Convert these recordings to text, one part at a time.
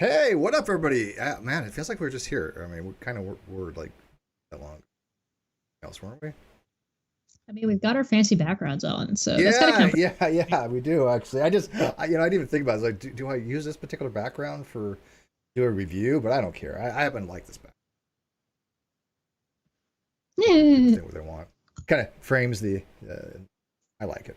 Hey, what up, everybody? Man, it feels like we are just here. I mean, we kind of were like that long else, weren't we? I mean, we've got our fancy backgrounds on, so that's gotta Yeah, count for. yeah, we do actually. I didn't even think about it. Like, do I use this particular background for do a review? But I don't care. I haven't liked this background. People think what they want. Kind of frames the. I like it.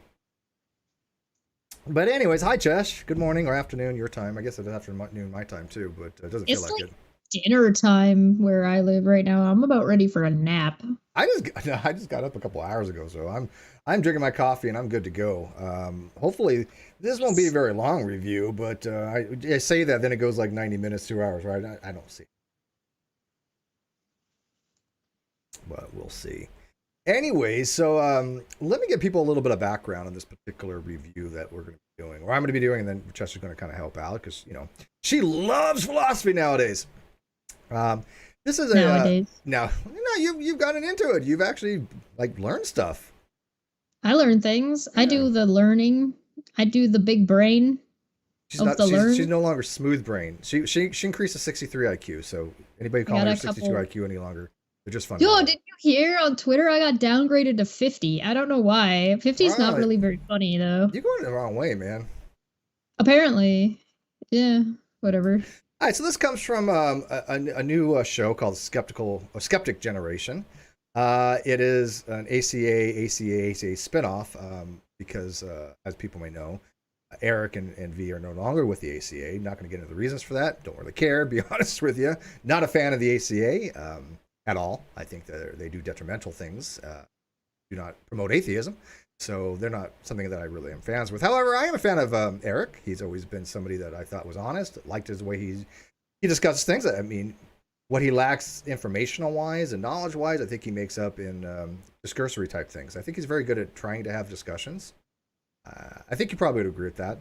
But anyways, hi, Chesh. Good morning or afternoon, your time. I guess it's afternoon my time too, but it doesn't feel It's like like it. dinner time where I live right now. I'm about ready for a nap. I just got up a couple hours ago, so I'm drinking my coffee and I'm good to go. Hopefully this won't be a very long review, but I say that then it goes like 90 minutes, 2 hours, right? I don't see, but we'll see. Anyways, so let me give people a little bit of background on this particular review that we're going to be doing, or I'm going to be doing, and then Chester's going to kind of help out because she loves philosophy nowadays. Um, this is a Nowadays. now you've gotten into it. You've actually like learned stuff. I learn things. I Yeah. do the learning. I do the big brain She's of not. the She's learn. no longer smooth brain. She increased to 63 IQ. So anybody I calling got her a 62 couple. IQ any longer, they're just Yo, fundamental. did you hear on Twitter I got downgraded to 50? I don't know why. 50 is not Wow, really very funny though. you're going the wrong way, man. Apparently. Yeah, whatever. All right, so this comes from a new show called Skeptic Generation. It is an ACA spinoff because, as people may know, Eric and V are no longer with the ACA. Not going to get into the reasons for that. Don't really care, be honest with you. Not a fan of the ACA at all. I think that they do detrimental things, do not promote atheism. So they're not something that I really am fans with. However, I am a fan of Eric. He's always been somebody that I thought was honest, liked his way he discusses things. I mean, what he lacks informational wise and knowledge wise, I think he makes up in discursory type things. I think he's very good at trying to have discussions. I think you probably would agree with that.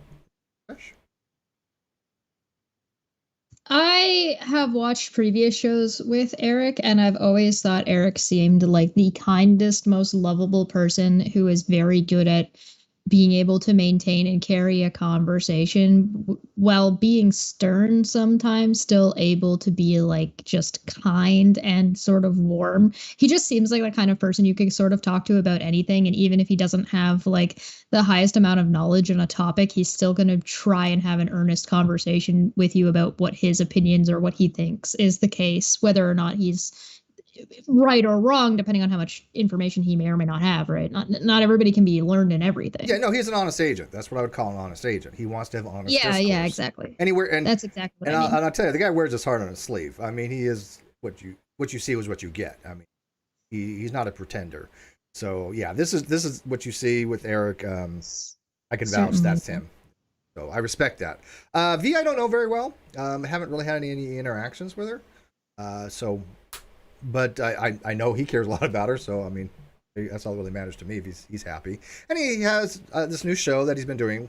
I have watched previous shows with Eric, and I've always thought Eric seemed like the kindest, most lovable person who is very good at being able to maintain and carry a conversation while being stern sometimes, still able to be like just kind and sort of warm. He just seems like the kind of person you can sort of talk to about anything. And even if he doesn't have like the highest amount of knowledge on a topic, he's still going to try and have an earnest conversation with you about what his opinions or what he thinks is the case, whether or not he's right or wrong, depending on how much information he may or may not have. Right? Not everybody can be learned in Yeah, everything. no, he's an honest agent. That's what I would call an honest agent. He wants to have honest Yeah, discourse. exactly. Anywhere That's exactly what I mean. and I'll tell you, the guy wears his heart on his sleeve. I mean, he is what you see is what you get. I mean, he's not a pretender. So yeah, this is what you see with Eric. I can vouch Certainly. that's him. So I respect that. V, I don't know very well. Haven't really had any interactions with her. So, but I know he cares a lot about her. So I mean, that's all that really matters to me if he's happy. And he has this new show that he's been doing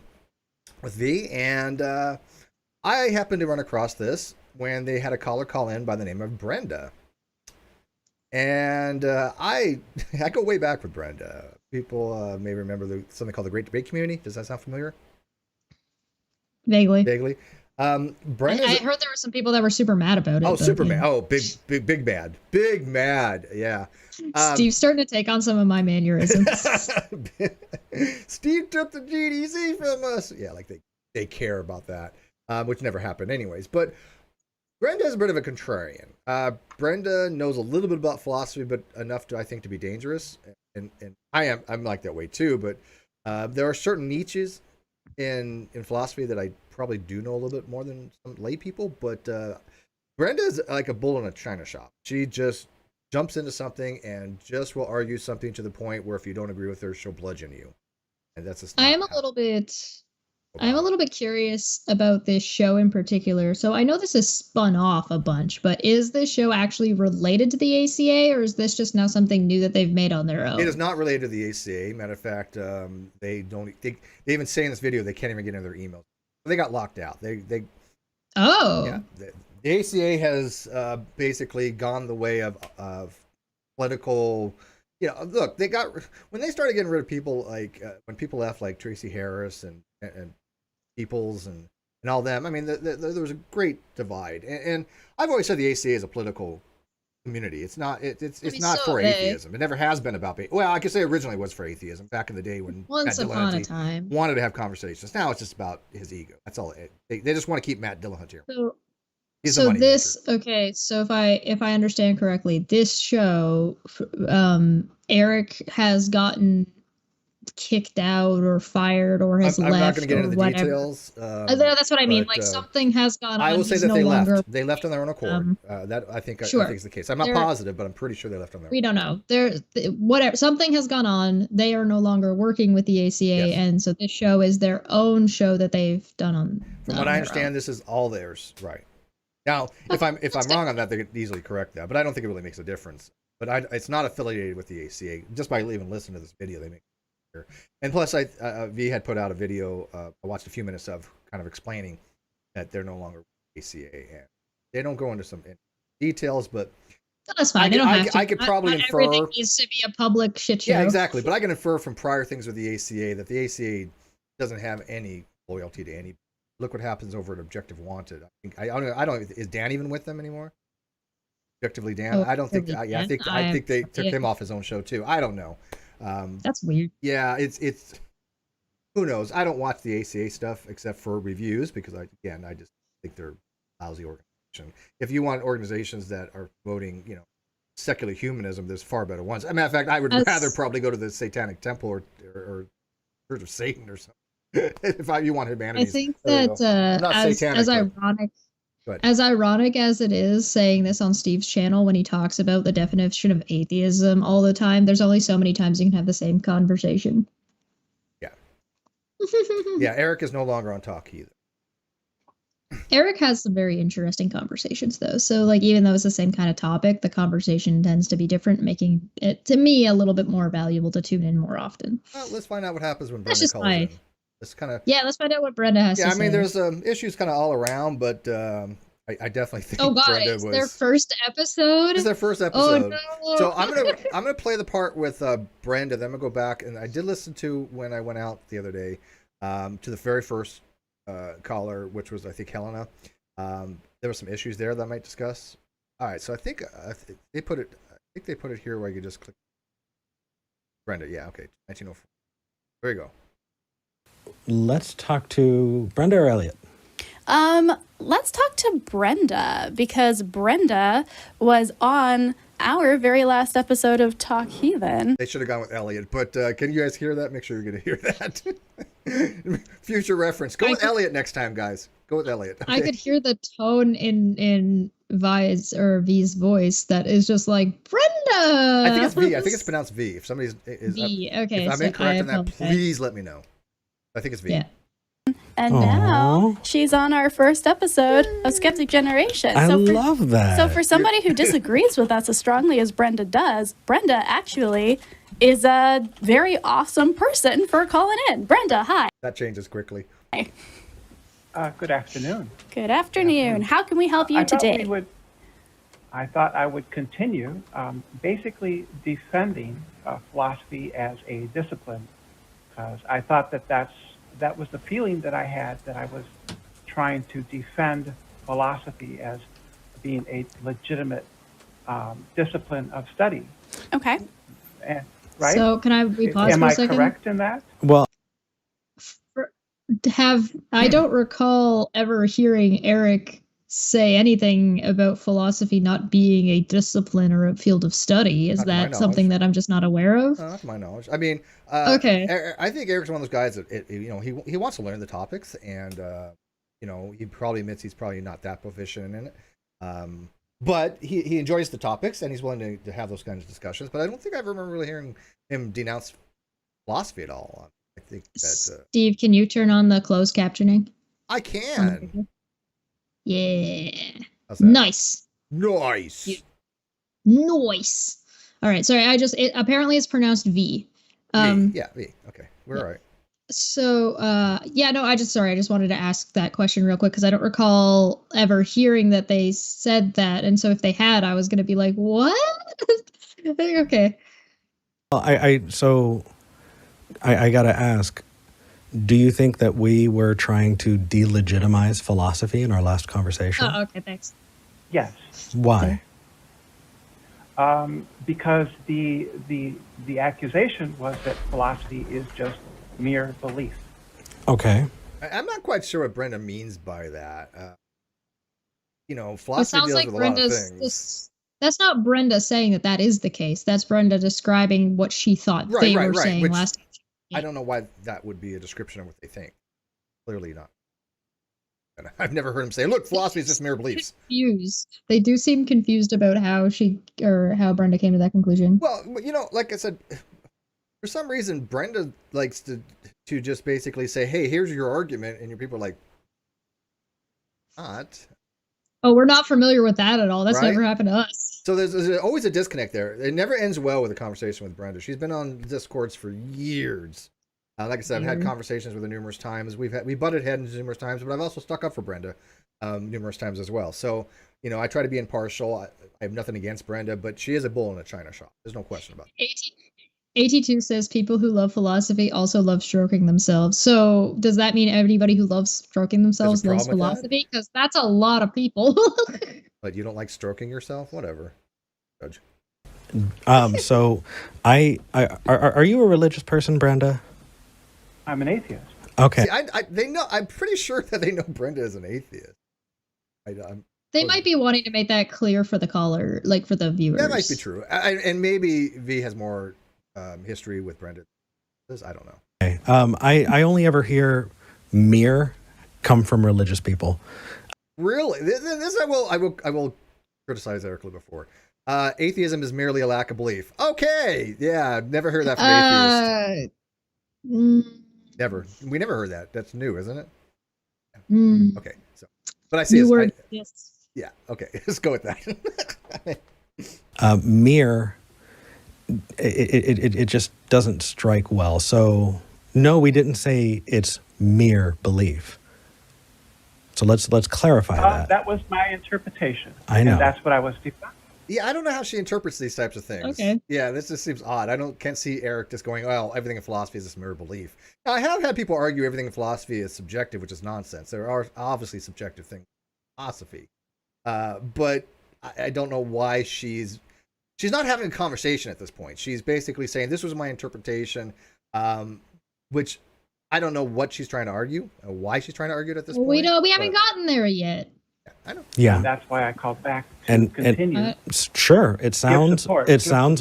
with V, and I happened to run across this when they had a caller call in by the name of Brenda. And I go way back with Brenda. People may remember something called the Great Debate Community. Does that sound familiar? Vaguely. Vaguely. I Brenda's heard there were some people that were super mad about oh it, but Superman. yeah. Oh, big mad, big mad. Yeah. Um, Steve's starting to take on some of my mannerisms. Steve took the GDC from us. Yeah, like they care about that, which never happened anyways. But Brenda's a bit of a contrarian. Brenda knows a little bit about philosophy, but enough to I think to be dangerous. And I'm like that way too. But there are certain niches in philosophy that I probably do know a little bit more than some lay people. But Brenda's like a bull in a china shop. She just jumps into something and just will argue something to the point where if you don't agree with her, she'll bludgeon you. And that's just I not am a how little bit I go I'm a about it. little bit curious about this show in particular. So I know this is spun off a bunch, but is this show actually related to the ACA, or is this just now something new that they've made on their It is own? not related to the ACA. Matter of fact, they don't. They even say in this video they can't even get into their emails. They got locked out. They yeah. Oh. The ACA has basically gone the way of political. Look, they got when they started getting rid of people like when people left like Tracy Harris and Peoples and and all them. I mean, there was a great divide, and I've always said the ACA is a political community. It's not. It's not for atheism. It never has been about. Well, I could say originally it was for atheism back in the day when once Matt upon a Dillahunty time wanted to have conversations. Now it's just about his ego. That's all. They just want to keep Matt Dillahunty here. He's so this maker. Okay. So if I understand correctly, this show, Eric has gotten kicked out or fired or has left. I'm not going to get into the details. That's what I mean. Like something has gone on. I will say that they left. They left on their own accord. That I think is the case. I'm not positive, but I'm pretty sure they left on their own. We don't know. Whatever. Something has gone on. They are no longer working with the ACA, yes. And so this show is their own show that they've done on. From what I understand, this is all theirs, right? Now, if I'm wrong on that, they could easily correct that. But I don't think it really makes a difference. But it's not affiliated with the ACA. Just by even listening to this video, they make. And plus, V had put out a video. I watched a few minutes of kind of explaining that they're no longer ACA, and they don't go into some details. But that's fine. They don't have to. I could probably infer. Everything needs to be a public shit show. Yeah, exactly. But I can infer from prior things with the ACA that the ACA doesn't have any loyalty to any. Look what happens over at Objective Wanted. I don't. Is Dan even with them anymore? Objectively Dan. I don't think. I think they took him off his own show too. I don't know. That's weird. Yeah, it's who knows. I don't watch the ACA stuff except for reviews because I just think they're a lousy organization. If you want organizations that are promoting, secular humanism, there's far better ones. As a matter of fact, I would rather probably go to the Satanic Temple or Church of Satan or something. If you want humanities. I think that as ironic as it is saying this on Steve's channel when he talks about the definition of atheism all the time, there's only so many times you can have the same conversation. Yeah. Yeah, Eric is no longer on talk either. Eric has some very interesting conversations though. So even though it's the same kind of topic, the conversation tends to be different, making it to me a little bit more valuable to tune in more often. Well, let's find out what happens when Brenda calls in. Let's find out what Brenda has to say. Yeah, I mean, there's issues kind of all around, but I definitely think Brenda was their first episode. It's their first episode. Oh, no. So I'm gonna play the part with Brenda. Then I'm gonna go back, and I did listen to when I went out the other day to the very first caller, which was I think Helena. There were some issues there that I might discuss. All right, so I think they put it. I think they put it here where you could just click. Brenda, yeah, okay, 1904. There you go. Let's talk to Brenda or Elliot. Let's talk to Brenda because Brenda was on our very last episode of Talk Heathen. They should have gone with Elliot, but can you guys hear that? Make sure you're going to hear that. Future reference. Go with Elliot next time, guys. Go with Elliot. Okay? I could hear the tone in V's voice that is just like Brenda. I think it's V. I think it's pronounced V. If somebody's V, okay. If I'm incorrect in that, please let me know. I think it's V. Yeah. And now she's on our first episode of Skeptic Generation. I love that. So for somebody who disagrees with us as strongly as Brenda does, Brenda actually is a very awesome person for calling in. Brenda, hi. That changes quickly. Hi. Good afternoon. Good afternoon. How can we help you today? I thought I would continue basically defending philosophy as a discipline, because I thought that was the feeling that I had, that I was trying to defend philosophy as being a legitimate discipline of study. Okay. Right? So can we pause for a second? Am I correct in that? Well, I don't recall ever hearing Eric say anything about philosophy not being a discipline or a field of study. Is that something that I'm just not aware of? Not to my knowledge. I mean, okay. I think Eric's one of those guys that he wants to learn the topics, and he probably admits he's probably not that proficient in it. But he enjoys the topics, and he's willing to have those kinds of discussions. But I don't think I remember really hearing him denounce philosophy at all. I think that Steve, can you turn on the closed captioning? I can. Yeah. Nice. Nice. Nice. All right. Sorry. Apparently it's pronounced V. V. Yeah. V. Okay. We're all right. So, I just wanted to ask that question real quick because I don't recall ever hearing that they said that. And so if they had, I was going to be like, what? Okay. I got to ask, do you think that we were trying to delegitimize philosophy in our last conversation? Oh, okay, thanks. Yes, Why? because the accusation was that philosophy is just mere belief. Okay. I'm not quite sure what Brenda means by that. You know, It philosophy sounds deals like with a lot of Brenda's. things. That's not Brenda saying that that is the case. That's Brenda describing what she thought Right, they right, were right, saying which last time. I don't know why that would be a description of what they think. Clearly not. And I've never heard him say, "Look, philosophy is just mere beliefs." Confused. They do seem confused about how how Brenda came to that conclusion. Well, you know, like I said, for some reason, Brenda likes to just basically say, "Hey, here's your argument," and your people are like, "Not." Oh, we're not familiar with that at all. That's Right? never happened to us. So there's always a disconnect there. It never ends well with a conversation with Brenda. She's been on Discords for years. Like I said, I've had conversations with her numerous times. We butted heads numerous times, but I've also stuck up for Brenda numerous times as well. So, you know, I try to be impartial. I have nothing against Brenda, but she is a bull in a china shop. There's no question about it. 82 says people who love philosophy also love stroking themselves. So does that mean everybody who loves stroking themselves loves problem with that? philosophy? Because that's a lot of people. But you don't like stroking yourself? Whatever. Judge. So are you a religious person, Brenda? I'm an atheist. Okay. See, they know. I'm pretty sure that they know Brenda is an atheist. They might be wanting to make that clear for the caller, like for the viewers. That might be true. And maybe V has more history with Brenda. I don't know. Okay. I only ever hear mere come from religious people. Really? This I will criticize Eric before. Atheism is merely a lack of belief. Okay. Yeah, I've never heard that from atheists. Never. We never heard that. That's new, isn't it? Okay. So, but I see new word. Yes. Yeah. Okay. Let's go with that. Mere. It just doesn't strike well. So no, we didn't say it's mere belief. So let's clarify that. That was my interpretation. I know. And that's what I was defending. Yeah, I don't know how she interprets these types of things. Okay. Yeah, this just seems odd. Can't see Eric just going, well, everything in philosophy is just mere belief. Now, I have had people argue everything in philosophy is subjective, which is nonsense. There are obviously subjective things in philosophy. But I don't know why she's not having a conversation at this point. She's basically saying, this was my interpretation, which I don't know what she's trying to argue, or why she's trying to argue it at this point. We haven't gotten there yet. I know. Yeah. And that's why I called back to And continue. Sure, it sounds support.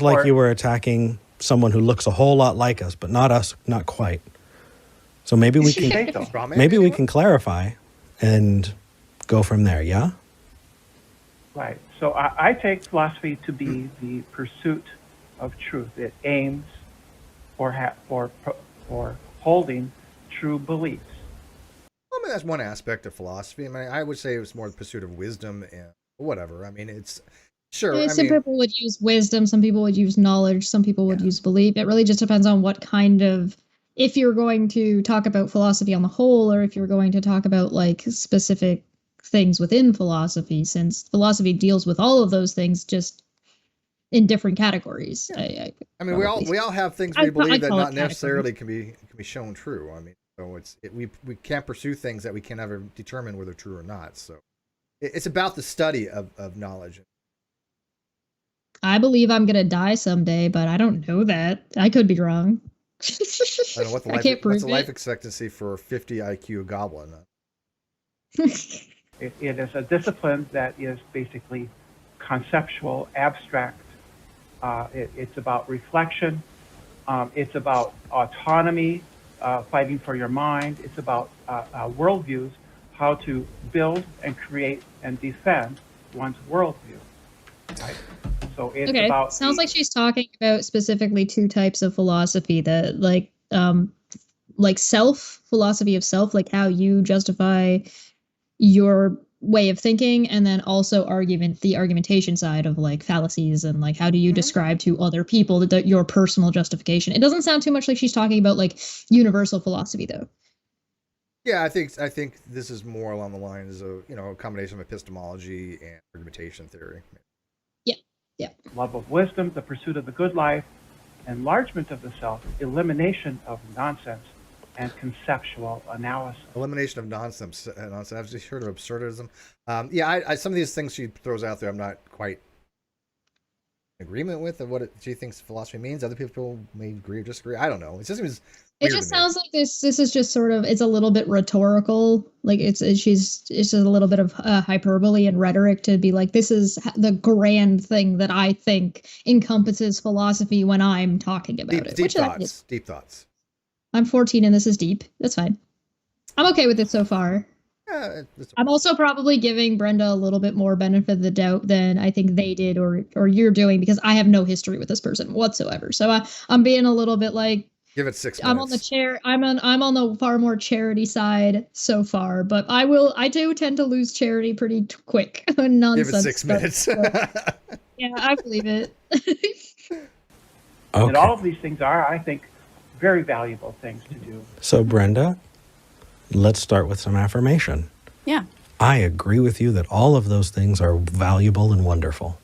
like you were attacking someone who looks a whole lot like us, but not us, not quite. So maybe we can clarify and go from there. Yeah. Right. So I take philosophy to be the pursuit of truth. It aims for holding true beliefs. I mean, that's one aspect of philosophy. I mean, I would say it was more the pursuit of wisdom and whatever. I mean, it's sure. Yeah, some people would use wisdom, some people would use knowledge, some people would use belief. It really just depends on what kind of, if you're going to talk about philosophy on the whole, or if you're going to talk about like specific things within philosophy, since philosophy deals with all of those things just in different categories. I mean, we all have things we believe that not necessarily can be shown true. I mean, so we can't pursue things that we can never determine whether true or not. So it's about the study of knowledge. I believe I'm gonna die someday, but I don't know that. I could be wrong. I don't know what's the life expectancy for a 50 IQ goblin. It is a discipline that is basically conceptual, abstract. It's about reflection. It's about autonomy, fighting for your mind. It's about worldviews, how to build and create and defend one's worldview. Right? So it's okay. about. Sounds like she's talking about specifically two types of philosophy: that like philosophy of self, like how you justify your way of thinking, and then also the argumentation side of like fallacies and like how do you describe to other people your personal justification. It doesn't sound too much like she's talking about like universal philosophy though. Yeah, I think this is more along the lines of, a combination of epistemology and argumentation theory. Yeah. Love of wisdom, the pursuit of the good life, enlargement of the self, elimination of nonsense, and conceptual analysis. Elimination of nonsense. I've just heard of absurdism. Some of these things she throws out there, I'm not quite in agreement with, and what she thinks philosophy means. Other people may agree or disagree. I don't know. It just seems It just sounds like this is just sort of, it's a little bit rhetorical. Like it's just a little bit of hyperbole and rhetoric to be like, this is the grand thing that I think encompasses philosophy when I'm talking about it. Deep thoughts. I'm 14 and this is deep. That's fine. I'm okay with it so far. I'm also probably giving Brenda a little bit more benefit of the doubt than I think they did or you're doing, because I have no history with this person whatsoever. So I'm being a little bit like, give it 6 minutes. I'm on the chair. I'm on the far more charity side so far, but I do tend to lose charity pretty quick. Nonsense. Give it 6 minutes. So, yeah, I believe it. Okay. And all of these things are, I think, very valuable things to do. So, Brenda, let's start with some affirmation. Yeah. I agree with you that all of those things are valuable and wonderful.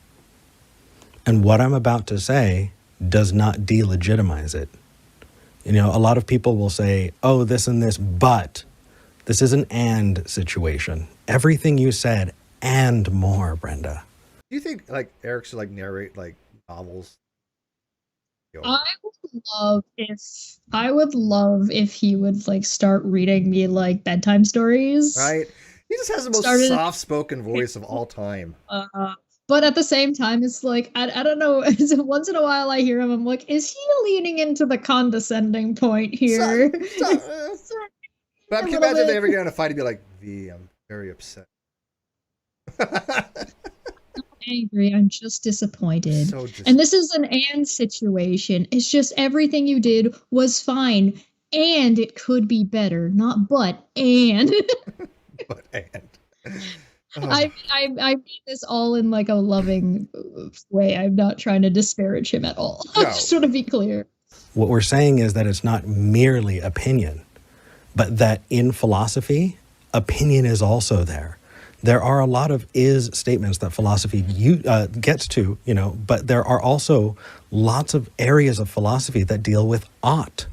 And what I'm about to say does not delegitimize it. You know, a lot of people will say, oh, this and this, but this is an and situation. Everything you said and more, Brenda. Do you think like Eric should like narrate like novels? I would love if he would like start reading me like bedtime stories. Right? He just has the most soft-spoken voice of all time. But at the same time, it's like, I don't know, once in a while I hear him, I'm like, is he leaning into the condescending point here? But I can imagine if they ever get in a fight, he'd be like, I'm very upset. Angry, I'm just disappointed. And this is an and situation. It's just everything you did was fine, and it could be better. Not but, and. But and. I mean this all in like a loving way. I'm not trying to disparage him at all. No. Just want to be clear. What we're saying is that it's not merely opinion, but that in philosophy, opinion is also there. There are a lot of is statements that philosophy gets to, you know, but there are also lots of areas of philosophy that deal with ought.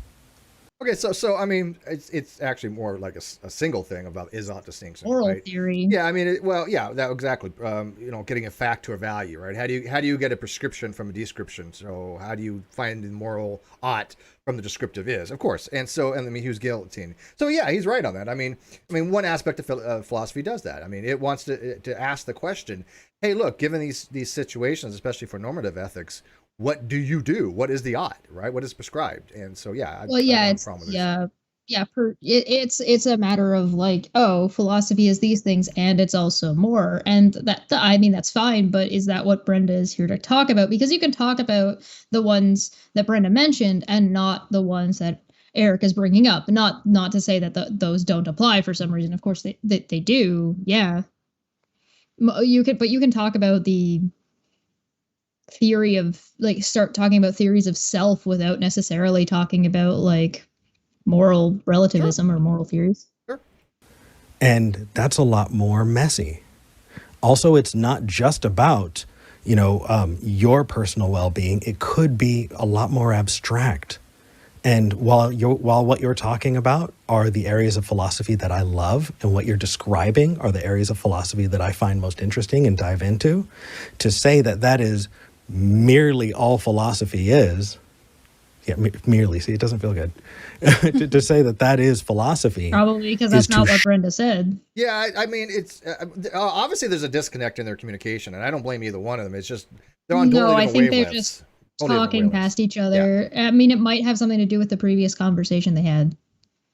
Okay, so I mean, it's actually more like a single thing about is-ought distinction. Moral right? theory. Yeah, I mean, that exactly. You know, getting a fact to a value, right? How do you get a prescription from a description? So how do you find the moral ought from the descriptive is? Of course, and I mean, Hughes guillotine. So yeah, he's right on that. I mean, one aspect of philosophy does that. I mean, it wants to ask the question, hey, look, given these situations, especially for normative ethics, what do you do? What is the ought, right? What is prescribed? And so, yeah. It's a matter of like, oh, philosophy is these things, and it's also more. And I mean, that's fine, but is that what Brenda is here to talk about? Because you can talk about the ones that Brenda mentioned and not the ones that Eric is bringing up. Not to say that those don't apply for some reason. Of course, they do. Yeah. You can talk about the theory of like start talking about theories of self without necessarily talking about like moral relativism or moral theories. Sure. And that's a lot more messy. Also, it's not just about, your personal well-being. It could be a lot more abstract. And while what you're talking about are the areas of philosophy that I love, and what you're describing are the areas of philosophy that I find most interesting and dive into, to say that is merely all philosophy is, merely, see, it doesn't feel good, to say that is philosophy. Probably because that's not what Brenda said. Yeah, I mean, it's obviously there's a disconnect in their communication, and I don't blame either one of them. It's just they're on totally different wavelengths. I think they're just talking past each other. Yeah. I mean, it might have something to do with the previous conversation they had.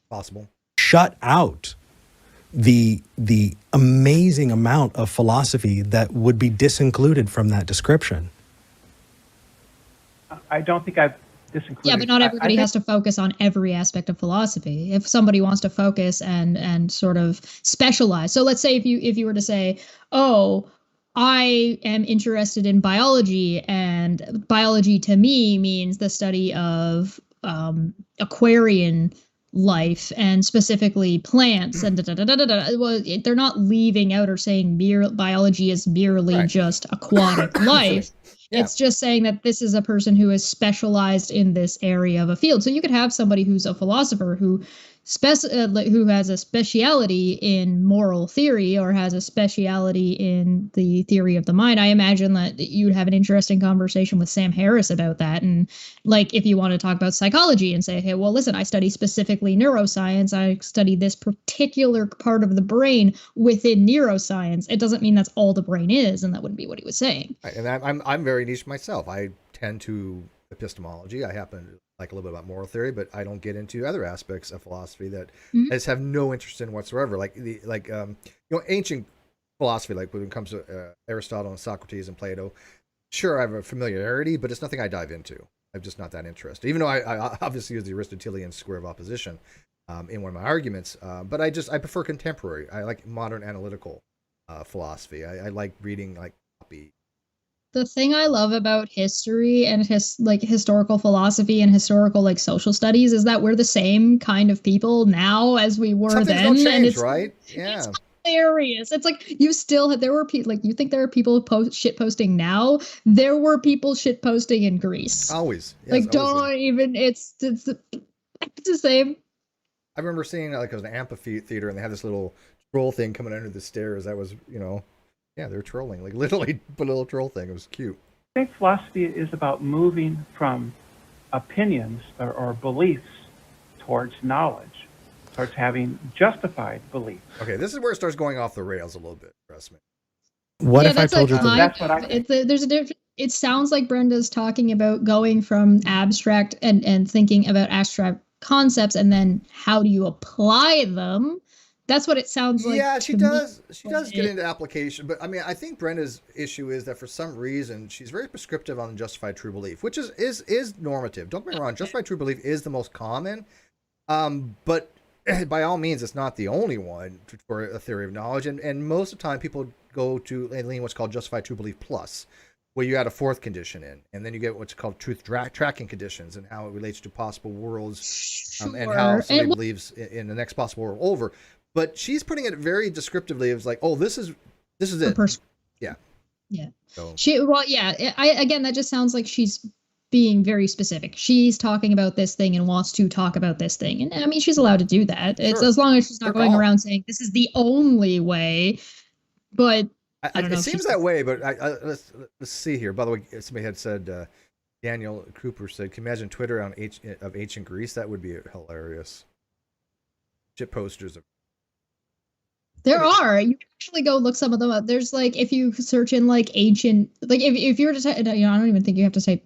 Possible. Shut out the amazing amount of philosophy that would be disincluded from that description. I don't think I've disincluded. Yeah, but not everybody has to focus on every aspect of philosophy. If somebody wants to focus and sort of specialize. So let's say if you were to say, oh, I am interested in biology, and biology to me means the study of aquarian life and specifically plants and well, they're not leaving out or saying biology is merely just aquatic life. Yeah. It's just saying that this is a person who is specialized in this area of a field. So you could have somebody who's a philosopher who who has a speciality in moral theory or has a speciality in the theory of the mind, I imagine that you'd have an interesting conversation with Sam Harris about that. And like, if you want to talk about psychology and say, hey, well, listen, I study specifically neuroscience. I study this particular part of the brain within neuroscience. It doesn't mean that's all the brain is, and that wouldn't be what he was saying. Right, and I'm very niche myself. I tend to epistemology. I happen to like a little bit about moral theory, but I don't get into other aspects of philosophy that I just have no interest in whatsoever. Like ancient philosophy, like when it comes to Aristotle and Socrates and Plato. Sure, I have a familiarity, but it's nothing I dive into. I'm just not that interested. Even though I obviously use the Aristotelian square of opposition in one of my arguments, but I prefer contemporary. I like modern analytical philosophy. I like reading like copy. The thing I love about history and historical philosophy and historical like social studies is that we're the same kind of people now as we were Something's then, don't change, and it's right? Yeah. It's hilarious. It's like there were people like, you think there are people shit posting now? There were people shit posting in Greece. Always. Yes, like don't always. even. It's the same. I remember seeing like it was an amphitheater and they had this little troll thing coming under the stairs. That was yeah, they're trolling, like literally put a little troll thing. It was cute. I think philosophy is about moving from opinions or beliefs towards knowledge, towards having justified belief. Okay, this is where it starts going off the rails a little bit. Trust me. What if I told you that's what I think. There's a difference. It sounds like Brenda's talking about going from abstract and thinking about abstract concepts and then how do you apply them. That's what it sounds like. Yeah, she does. She does get into application, but I mean, I think Brenda's issue is that for some reason she's very prescriptive on justified true belief, which is normative. Don't get me wrong, justified true belief is the most common, but by all means, it's not the only one for a theory of knowledge. And most of the time, people go to lean what's called justified true belief plus, where you add a fourth condition in, and then you get what's called truth tracking conditions and how it relates to possible worlds, and how somebody believes in the next possible world over. But she's putting it very descriptively. It was like, oh, this is it. Yeah. Yeah. So. Again, that just sounds like she's being very specific. She's talking about this thing and wants to talk about this thing. And I mean, she's allowed to do that. It's sure. As long as she's not going around saying this is the only way. But I don't know. It seems that way, but let's see here. By the way, somebody had said, Daniel Cooper said, can you imagine Twitter of ancient Greece? That would be hilarious. Shit posters of. There are. You can actually go look some of them up. There's like, if you search in like ancient, like if you were to type, I don't even think you have to type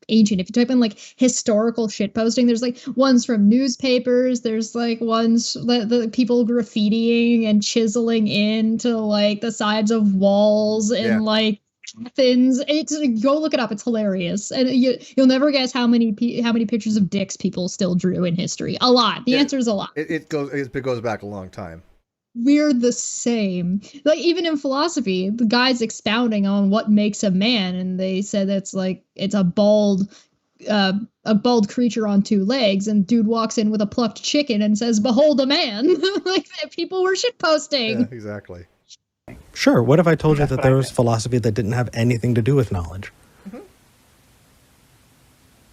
ancient. If you type in like historical shit posting, there's like ones from newspapers. There's like ones the people graffitiing and chiseling into like the sides of walls and like Athens. Go look it up. It's hilarious, and you'll never guess how many pictures of dicks people still drew in history. A lot. The answer is a lot. It goes back a long time. We're the same. Like even in philosophy, the guy's expounding on what makes a man, and they said it's a bald creature on two legs, and dude walks in with a plucked chicken and says, "Behold a man!" Like people were shit posting. Yeah, exactly. Sure. What if I told you that there was philosophy that didn't have anything to do with knowledge?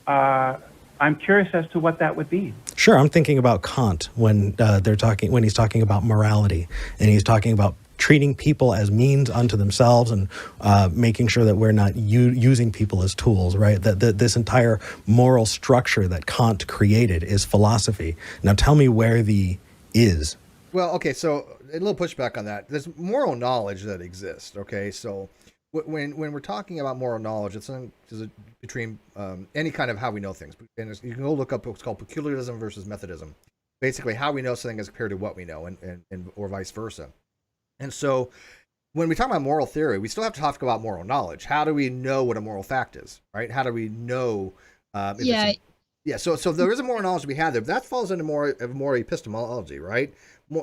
I'm curious as to what that would be. Sure, I'm thinking about Kant when he's talking about morality, and he's talking about treating people as means unto themselves and making sure that we're not using people as tools, right? That this entire moral structure that Kant created is philosophy. Now tell me where the is. Well, okay, so a little pushback on that. There's moral knowledge that exists, okay? So when we're talking about moral knowledge, it's between any kind of how we know things. And you can go look up what's called peculiarism versus methodism. Basically, how we know something as compared to what we know, and or vice versa. And so when we talk about moral theory, we still have to talk about moral knowledge. How do we know what a moral fact is, right? How do we know? So there is a moral knowledge to be had there, but that falls into more epistemology, right?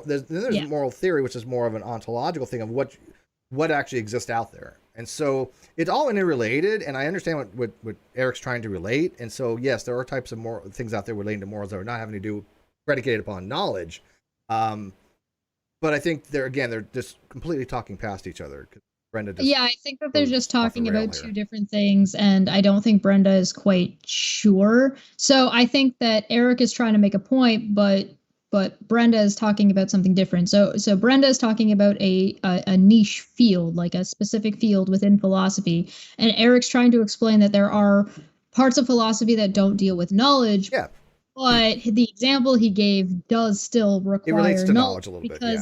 There's moral theory, which is more of an ontological thing of what actually exists out there. And so it's all interrelated, and I understand what Eric's trying to relate. And so, yes, there are types of more things out there relating to morals that are not having to do predicated upon knowledge. But I think they're just completely talking past each other. Brenda I think that they're just talking about two different things, and I don't think Brenda is quite sure. So I think that Eric is trying to make a point, but but Brenda is talking about something different. So Brenda is talking about a niche field, like a specific field within philosophy, and Eric's trying to explain that there are parts of philosophy that don't deal with knowledge. Yeah. But the example he gave does still require It relates to knowledge a little bit, yeah.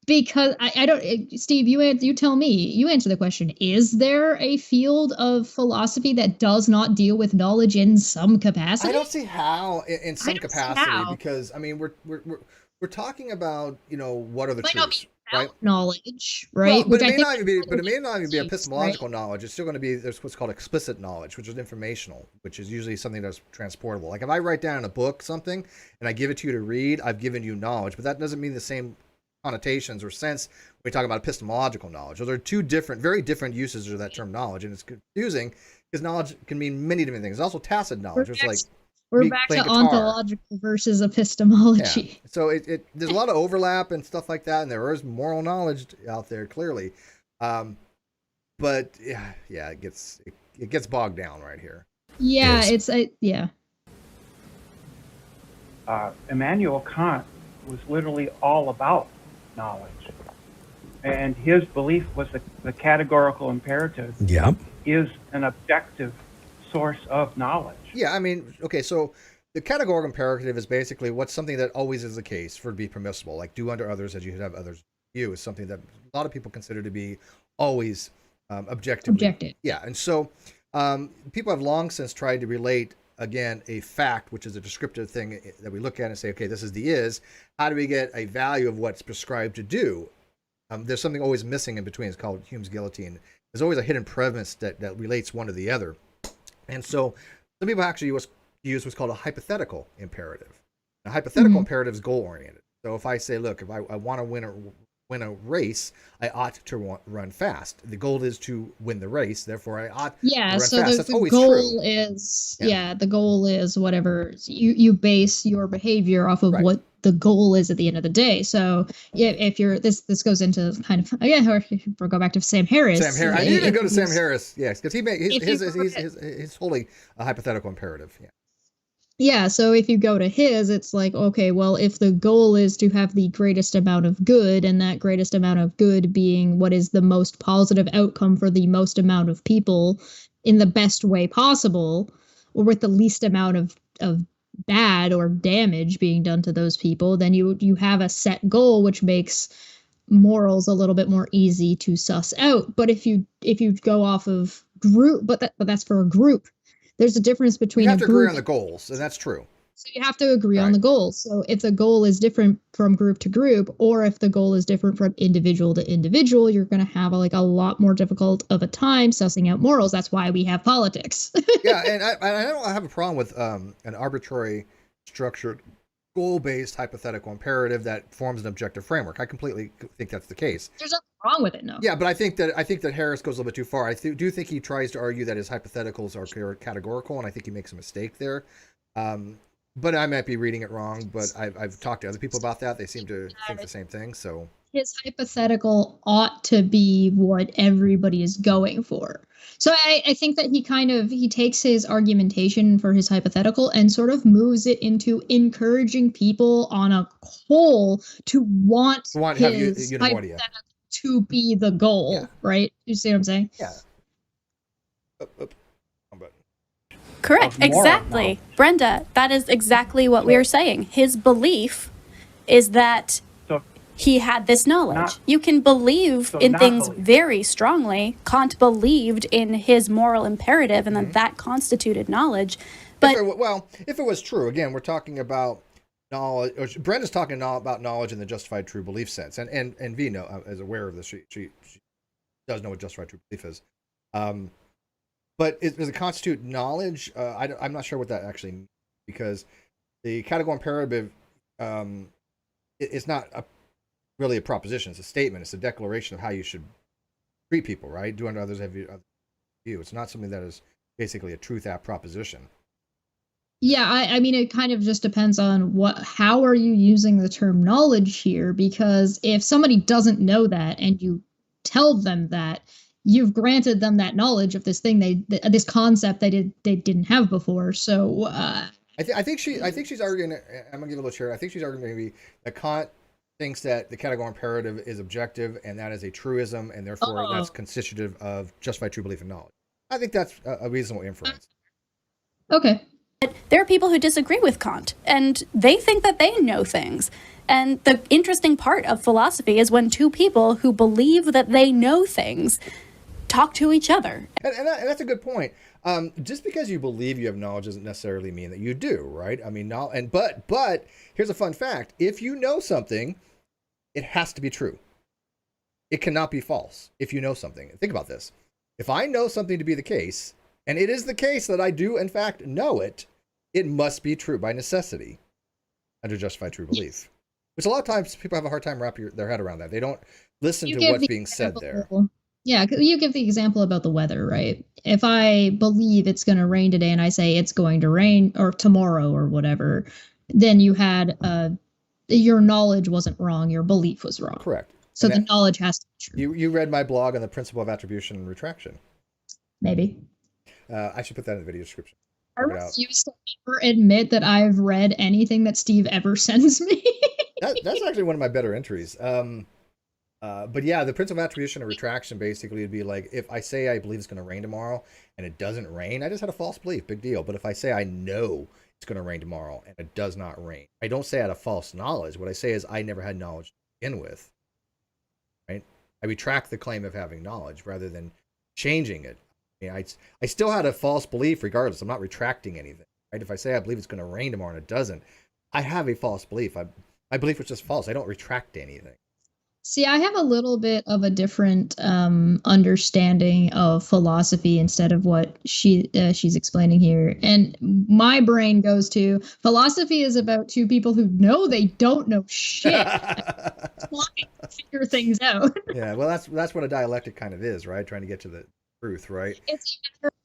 Because I don't, Steve, you tell me, you answer the question. Is there a field of philosophy that does not deal with knowledge in some capacity? I don't see how in some don't see capacity, how. because I mean we're talking about, you know, what are the Might not truths, be right? about knowledge, right? Well, but Which it I may think not even be, but it may is not even be right? epistemological knowledge. It's still going to be, there's what's called explicit knowledge, which is informational, which is usually something that's transportable. Like if I write down in a book something and I give it to you to read, I've given you knowledge, but that doesn't mean the same connotations or sense when we talk about epistemological knowledge. Those are two different, very different uses of that term knowledge, and it's confusing because knowledge can mean many different things. It's also tacit knowledge. It's like We're me back playing to guitar. ontological versus epistemology. Yeah. So there's a lot of overlap and stuff like that, and there is moral knowledge out there clearly, but yeah, it gets bogged down right here. Yeah, Yes. Immanuel Kant was literally all about knowledge. And his belief was the categorical imperative Yep. is an objective source of knowledge. Yeah, I mean, okay, so the categorical imperative is basically what's something that always is the case for it to be permissible, like do unto others as you have others do you, is something that a lot of people consider to be always objective. Yeah, and so people have long since tried to relate, again, a fact, which is a descriptive thing that we look at and say, okay, this is the is. How do we get a value of what's prescribed to do? There's something always missing in between. It's called Hume's guillotine. There's always a hidden premise that relates one to the other. And so some people actually use what's called a hypothetical imperative. A hypothetical imperative is goal-oriented. So if I say, look, if I want to win a race, I ought to run fast. The goal is to win the race, therefore I ought to run fast. That's the always goal true. is the goal is whatever you base your behavior off of Right. what the goal is at the end of the day. So if you're this goes into kind of or go back to Sam Harris. Sam Harris. I need to go to Sam Harris. Yes, because he's wholly a hypothetical imperative. Yeah. Yeah, so if you go to his, it's like, okay, well, if the goal is to have the greatest amount of good, and that greatest amount of good being what is the most positive outcome for the most amount of people in the best way possible, or with the least amount of bad or damage being done to those people, then you have a set goal, which makes morals a little bit more easy to suss out. But if you go off of group, but that's for a group. There's a difference between You have to a group. agree on the goals, and that's true. So you have to agree on the goals. So if the goal is different from group to group, or if the goal is different from individual to individual, you're going to have a lot more difficult of a time sussing out morals. That's why we have politics. Yeah, and I don't have a problem with an arbitrary, structured, goal-based hypothetical imperative that forms an objective framework. I completely think that's the case. There's nothing wrong with it, no. Yeah, but I think that Harris goes a little bit too far. I do think he tries to argue that his hypotheticals are categorical, and I think he makes a mistake there. But I might be reading it wrong. But I've talked to other people about that. They seem to think the same thing. So his hypothetical ought to be what everybody is going for. So I think that he takes his argumentation for his hypothetical and sort of moves it into encouraging people on a whole to want his hypothetical to be the goal, right? You see what I'm saying? Yeah. Correct. Exactly. Brenda, that is exactly what we are saying. His belief is that he had this knowledge. You can believe in things very strongly. Kant believed in his moral imperative, and then that constituted knowledge. But if it was true, again, we're talking about knowledge. Or Brenda's talking about knowledge in the justified true belief sense, and V is aware of this. She does know what justified true belief is. But does it constitute knowledge? I'm not sure what that actually means, because the categorical imperative it's not really a proposition. It's a statement. It's a declaration of how you should treat people, right? Do unto others as you. It's not something that is basically a truth app proposition. Yeah, I mean, it kind of just depends on how are you using the term knowledge here? Because if somebody doesn't know that and you tell them that, you've granted them that knowledge of this thing this concept they didn't have before. So I think she's arguing. I'm gonna give a little share. I think she's arguing maybe that Kant thinks that the categorical imperative is objective and that is a truism, and therefore that's constitutive of justified true belief and knowledge. I think that's a reasonable inference. Okay. There are people who disagree with Kant, and they think that they know things. And the interesting part of philosophy is when two people who believe that they know things talk to each other. And that's a good point. Just because you believe you have knowledge doesn't necessarily mean that you do, right? I mean, but here's a fun fact: if you know something, it has to be true. It cannot be false if you know something. Think about this: if I know something to be the case, and it is the case that I do in fact know it, it must be true by necessity under justified true belief. Which a lot of times people have a hard time wrapping their head around that. They don't listen to what's being said there. Yeah, you give the example about the weather, right? If I believe it's going to rain today and I say it's going to rain or tomorrow or whatever, then you had your knowledge wasn't wrong, your belief was wrong. Correct. So the knowledge has to be true. You read my blog on the principle of attribution and retraction. Maybe. I should put that in the video description. I refuse to ever admit that I've read anything that Steve ever sends me. That's actually one of my better entries. But yeah, the principle of attribution and retraction basically would be like, if I say I believe it's going to rain tomorrow and it doesn't rain, I just had a false belief, big deal. But if I say I know it's going to rain tomorrow and it does not rain, I don't say I had a false knowledge. What I say is I never had knowledge to begin with, right? I retract the claim of having knowledge rather than changing it. I mean, I still had a false belief regardless. I'm not retracting anything, right? If I say I believe it's going to rain tomorrow and it doesn't, I have a false belief. My belief was just false. I don't retract anything. See, I have a little bit of a different understanding of philosophy instead of what she's explaining here. And my brain goes to philosophy is about two people who know they don't know shit, trying to figure things out. Yeah, well, that's what a dialectic kind of is, right? Trying to get to the truth, right? It's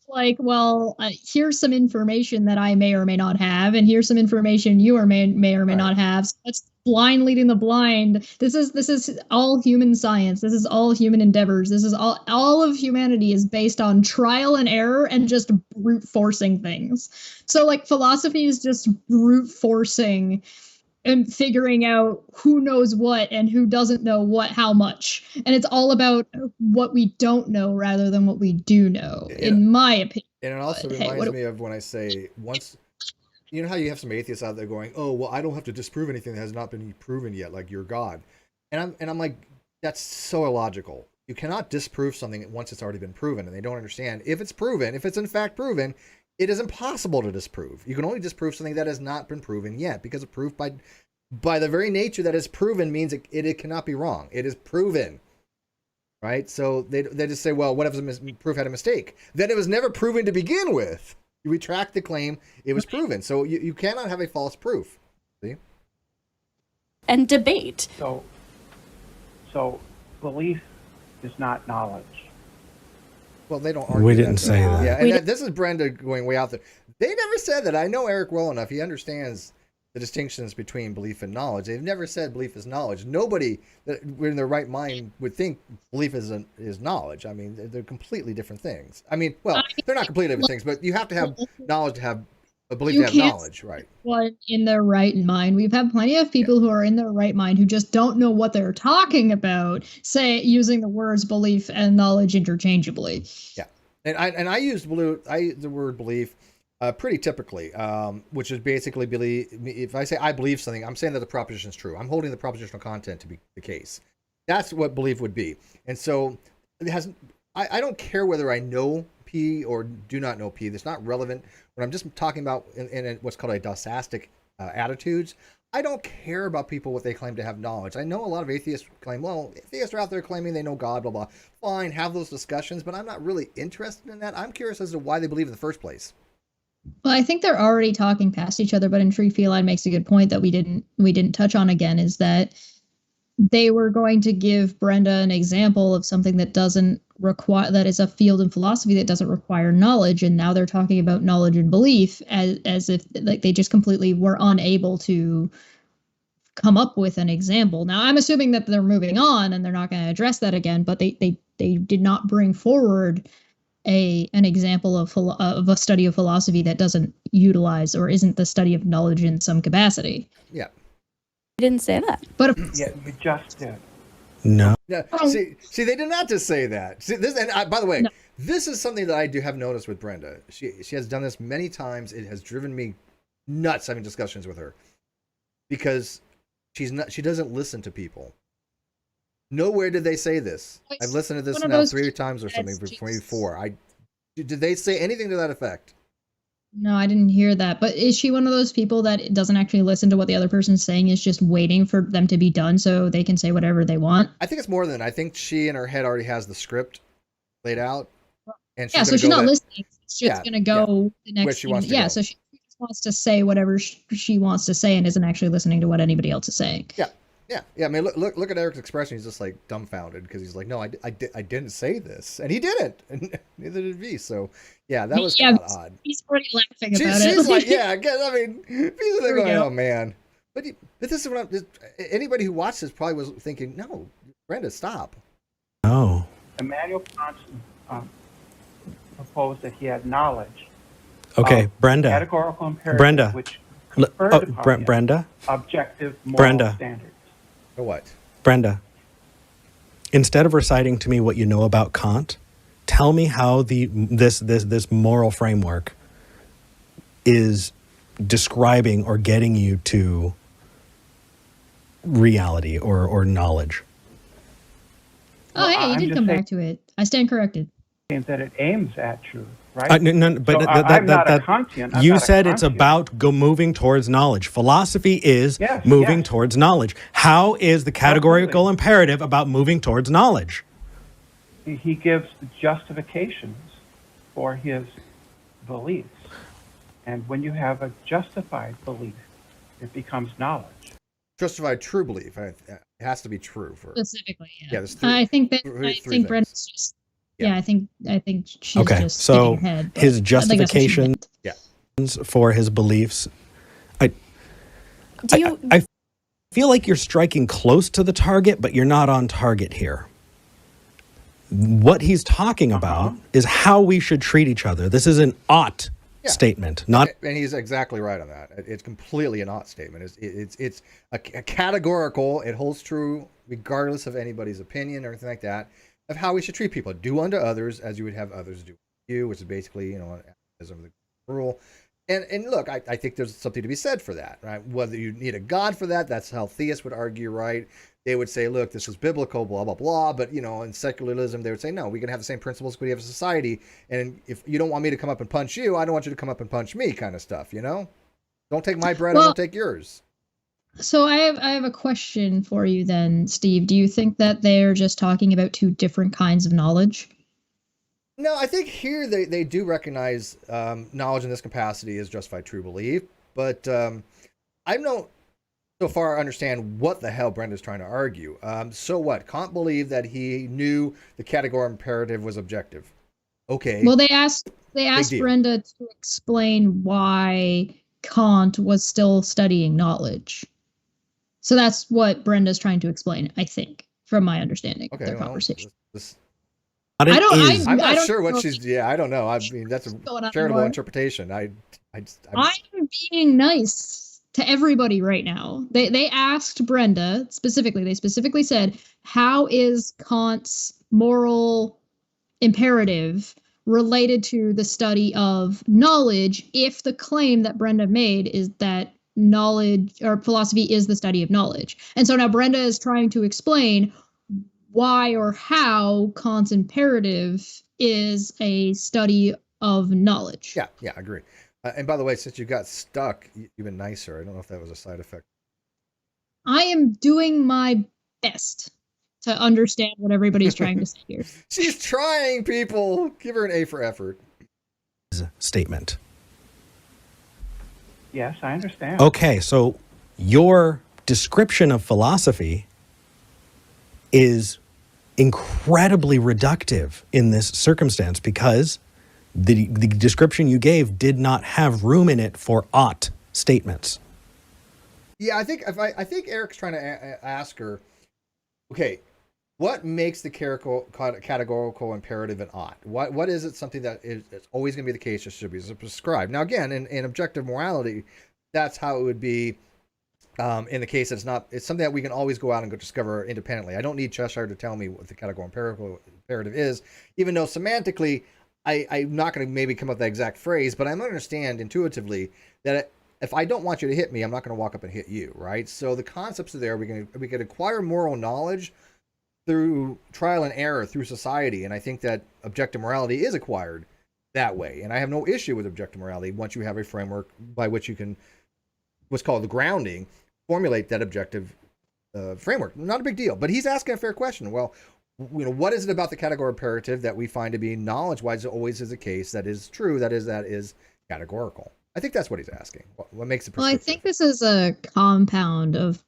like, well, here's some information that I may or may not have, and here's some information you may or may not have. So let's blind leading the blind. This is all human science. This is all human endeavors. This is all of humanity is based on trial and error and just brute forcing things. So like philosophy is just brute forcing and figuring out who knows what and who doesn't know what, how much. And it's all about what we don't know rather than what we do know, in my opinion. And it also reminds me of when I say once, you know how you have some atheists out there going, oh, well, I don't have to disprove anything that has not been proven yet, like you're God. And I'm like, that's so illogical. You cannot disprove something once it's already been proven, and they don't understand. If it's proven, if it's in fact proven, it is impossible to disprove. You can only disprove something that has not been proven yet, because a proof by the very nature that is proven means it cannot be wrong. It is proven, right? So they just say, well, what if the proof had a mistake? Then it was never proven to begin with. You retract the claim, it was proven. So you cannot have a false proof. See? And debate. So belief is not knowledge. Well, they don't argue. We didn't say that. Yeah, and this is Brenda going way out there. They never said that. I know Eric well enough. He understands the distinctions between belief and knowledge. They've never said belief is knowledge. Nobody that in their right mind would think belief is knowledge. I mean, they're completely different things. I mean, well, they're not completely different things, but you have to have knowledge to have a belief to have knowledge, right? One in their right mind. We've had plenty of people who are in their right mind who just don't know what they're talking about, using the words belief and knowledge interchangeably. Yeah, and I use the word belief pretty typically, which is basically if I say I believe something, I'm saying that the proposition is true. I'm holding the propositional content to be the case. That's what belief would be. And so it has. I don't care whether I know P or do not know P. That's not relevant. When I'm just talking about in what's called a dosastic attitudes, I don't care about people what they claim to have knowledge. I know a lot of atheists claim, well, atheists are out there claiming they know God, blah, blah. Fine, have those discussions, but I'm not really interested in that. I'm curious as to why they believe in the first place. Well, I think they're already talking past each other, but in Tree Feline makes a good point that we didn't touch on again, is that they were going to give Brenda an example of something that doesn't require, that is a field in philosophy that doesn't require knowledge, and now they're talking about knowledge and belief as if like they just completely were unable to come up with an example. Now I'm assuming that they're moving on and they're not going to address that again, but they did not bring forward an example of a study of philosophy that doesn't utilize or isn't the study of knowledge in some capacity. Yeah. I didn't say that. But Yeah, you just did. No. Yeah. Oh. See, they did not just say that. See, this, and by the way, No. this is something that I do have noticed with Brenda. She has done this many times. It has driven me nuts having discussions with her because she doesn't listen to people. Nowhere did they say this. I've listened to this now 3 times or something, maybe 4. Did they say anything to that effect? No, I didn't hear that. But is she one of those people that doesn't actually listen to what the other person's saying, is just waiting for them to be done so they can say whatever they want? I think it's more than that. I think she in her head already has the script laid out. And she's So she's not listening. She's just going to go the next. Where she wants to go. So she just wants to say whatever she wants to say and isn't actually listening to what anybody else is saying. Yeah. I mean, look at Eric's expression. He's just like dumbfounded because he's like, no, I didn't say this, and he didn't, and neither did V. So yeah, that was kind of odd. He's already laughing about She's it. like, yeah, I mean, V's there going, oh man. But this is what anybody who watched this probably was thinking, no, Brenda, stop. Oh. Immanuel Kant proposed that he had knowledge. Okay, Brenda. Categorical imperative, Brenda. which conferred upon him Brenda. objective moral Brenda. standards. Or what? Brenda, instead of reciting to me what you know about Kant, tell me how this moral framework is describing or getting you to reality or knowledge. Oh, hey, you I'm did just come saying- back to it. I stand corrected. That it aims at truth, right? No, but So I'm not a Kantian. I'm you not a said it's Kantian. about moving towards knowledge. Philosophy is Yes, moving yes. towards knowledge. How is the categorical imperative about moving towards knowledge? He gives justifications for his beliefs. And when you have a justified belief, it becomes knowledge. Justified true belief. It has to be true for. Specifically, Yeah, there's three- I think three Brenda's just. Yeah, I think she's Okay, just so sticking her head. his I think that's what she justification meant. for his beliefs, Do you? I feel like you're striking close to the target, but you're not on target here. What he's talking about is how we should treat each other. This is an ought statement, not. And he's exactly right on that. It's completely an ought statement. It's a categorical. It holds true regardless of anybody's opinion or anything like that, of how we should treat people. Do unto others as you would have others do to you, which is basically, as of the rule. And look, I think there's something to be said for that, right? Whether you need a God for that, that's how theists would argue, right? They would say, look, this is biblical, blah, blah, blah. But, in secularism, they would say, no, we can have the same principles we have a society. And if you don't want me to come up and punch you, I don't want you to come up and punch me, kind of stuff, Don't take my bread, I don't take yours. So I have a question for you then, Steve. Do you think that they're just talking about two different kinds of knowledge? No, I think here they do recognize knowledge in this capacity is justified true belief, but I don't so far understand what the hell Brenda's trying to argue. So what? Kant believed that he knew the categorical imperative was objective. Okay. Well, they asked deal. Brenda to explain why Kant was still studying knowledge. So that's what Brenda's trying to explain, I think, from my understanding of their conversation. I'm I not don't sure what know. she's. Yeah, I don't know. I mean, that's a Going on charitable more. interpretation. I'm being nice to everybody right now. They asked Brenda specifically. They specifically said, "How is Kant's moral imperative related to the study of knowledge?" If the claim that Brenda made is that knowledge or philosophy is the study of knowledge, and so now Brenda is trying to explain why or how Kant's imperative is a study of knowledge. Yeah, I agree. And by the way, since you got stuck, you've been nicer. I don't know if that was a side effect. I am doing my best to understand what everybody's trying to say here. She's trying, people. Give her an A for effort. Statement. Yes, I understand. Okay, so your description of philosophy is incredibly reductive in this circumstance because the description you gave did not have room in it for ought statements. Yeah, I think Eric's trying to ask her, okay, what makes the categorical imperative an ought? What is it something that is always going to be the case or should be prescribed? Now, again, in objective morality, that's how it would be. In the case that's not, it's something that we can always go out and go discover independently. I don't need Cheshire to tell me what the categorical imperative is, even though semantically, I'm not going to maybe come up with that exact phrase, but I understand intuitively that if I don't want you to hit me, I'm not going to walk up and hit you, right? So the concepts are there. We can acquire moral knowledge through trial and error through society, and I think that objective morality is acquired that way. And I have no issue with objective morality once you have a framework by which you can, what's called the grounding, formulate that objective framework. Not a big deal. But he's asking a fair question. Well, what is it about the categorical imperative that we find to be knowledge-wise always is the case that is true, that is categorical? I think that's what he's asking. What makes it? Well, I think this is a compound of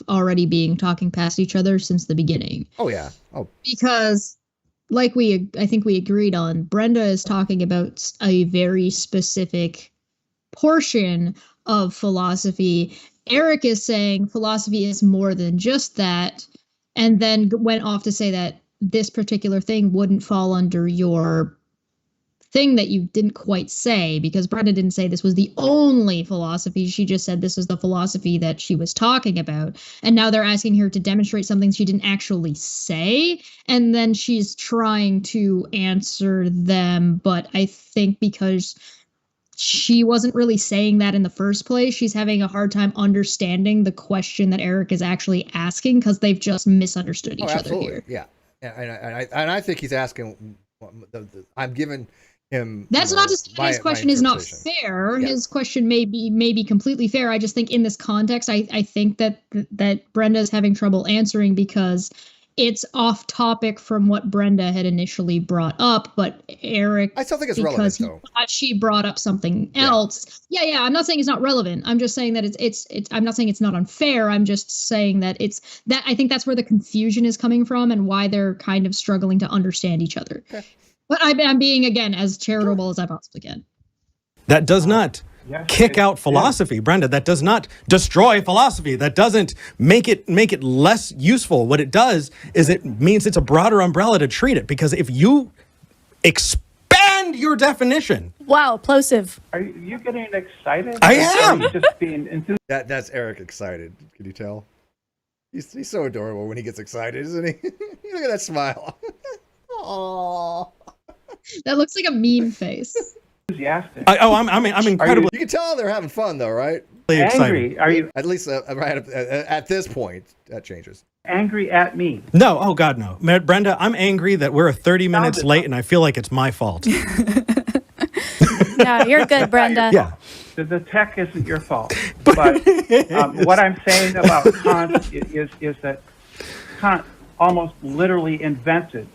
already being talking past each other since the beginning. Oh yeah. Oh, because I think we agreed on, Brenda is talking about a very specific portion of philosophy. Eric is saying philosophy is more than just that, and then went off to say that this particular thing wouldn't fall under your thing that you didn't quite say, because Brenda didn't say this was the only philosophy. She just said this was the philosophy that she was talking about. And now they're asking her to demonstrate something she didn't actually say. And then she's trying to answer them. But I think because she wasn't really saying that in the first place, she's having a hard time understanding the question that Eric is actually asking, because they've just misunderstood each other here. Yeah. And I think he's asking, I'm giving him. That's not to say his question is not fair. Yeah. His question may be completely fair. I just think in this context, I think that Brenda is having trouble answering because it's off topic from what Brenda had initially brought up. But Eric, I still think it's relevant though. She brought up something else. Yeah. I'm not saying it's not relevant. I'm just saying that it's. I'm not saying it's not unfair. I'm just saying that it's that. I think that's where the confusion is coming from and why they're kind of struggling to understand each other. Okay. But I'm being, again, as charitable as I possibly can. That does not kick out philosophy, Brenda. That does not destroy philosophy. That doesn't make it less useful. What it does is it means it's a broader umbrella to treat it. Because if you expand your definition. Wow, plosive. Are you getting excited? I am. Or are you just being enthused? That's Eric excited. Can you tell? He's so adorable when he gets excited, isn't he? Look at that smile. Aww. That looks like a mean face. Enthusiastic. I'm incredibly. You can tell they're having fun though, right? Angry? Are you? At least right at this point, that changes. Angry at me? No. Oh God, no. Brenda, I'm angry that we're 30 minutes late, and I feel like it's my fault. No, you're good, Brenda. Yeah. The tech isn't your fault. But what I'm saying about Kant is that Kant almost literally invented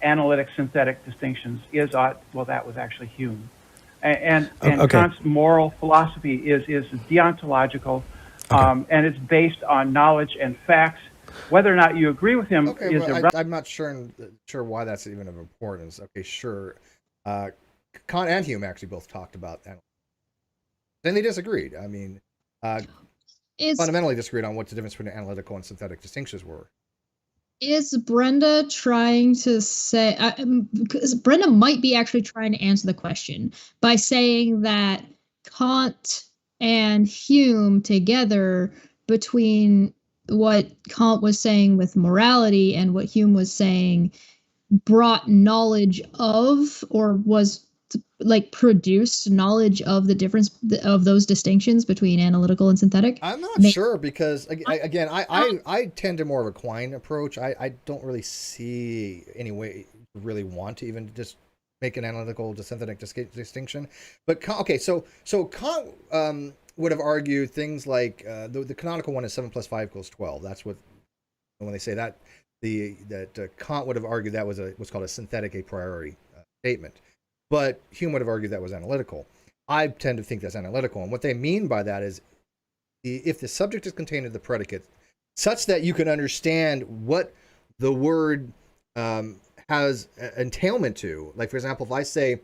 analytic synthetic distinctions. Well, that was actually Hume. And Kant's moral philosophy is deontological, and it's based on knowledge and facts. Whether or not you agree with him is irrelevant. I'm not sure why that's even of importance. Okay, sure. Kant and Hume actually both talked about analytics. Then they disagreed. I mean, fundamentally disagreed on what the difference between analytical and synthetic distinctions were. Is Brenda trying to say, because Brenda might be actually trying to answer the question by saying that Kant and Hume together, between what Kant was saying with morality and what Hume was saying, brought knowledge of, or was produced knowledge of the difference of those distinctions between analytical and synthetic? I'm not sure, because again, I tend to more of a Quine approach. I don't really see any way to really want to even just make an analytical to synthetic distinction. But so Kant would have argued things like the canonical one is 7 + 5 = 12. That's what, when they say that, Kant would have argued that was what's called a synthetic a priori statement. But Hume would have argued that was analytical. I tend to think that's analytical. And what they mean by that is if the subject is contained in the predicate such that you can understand what the word has entailment to. Like, for example, if I say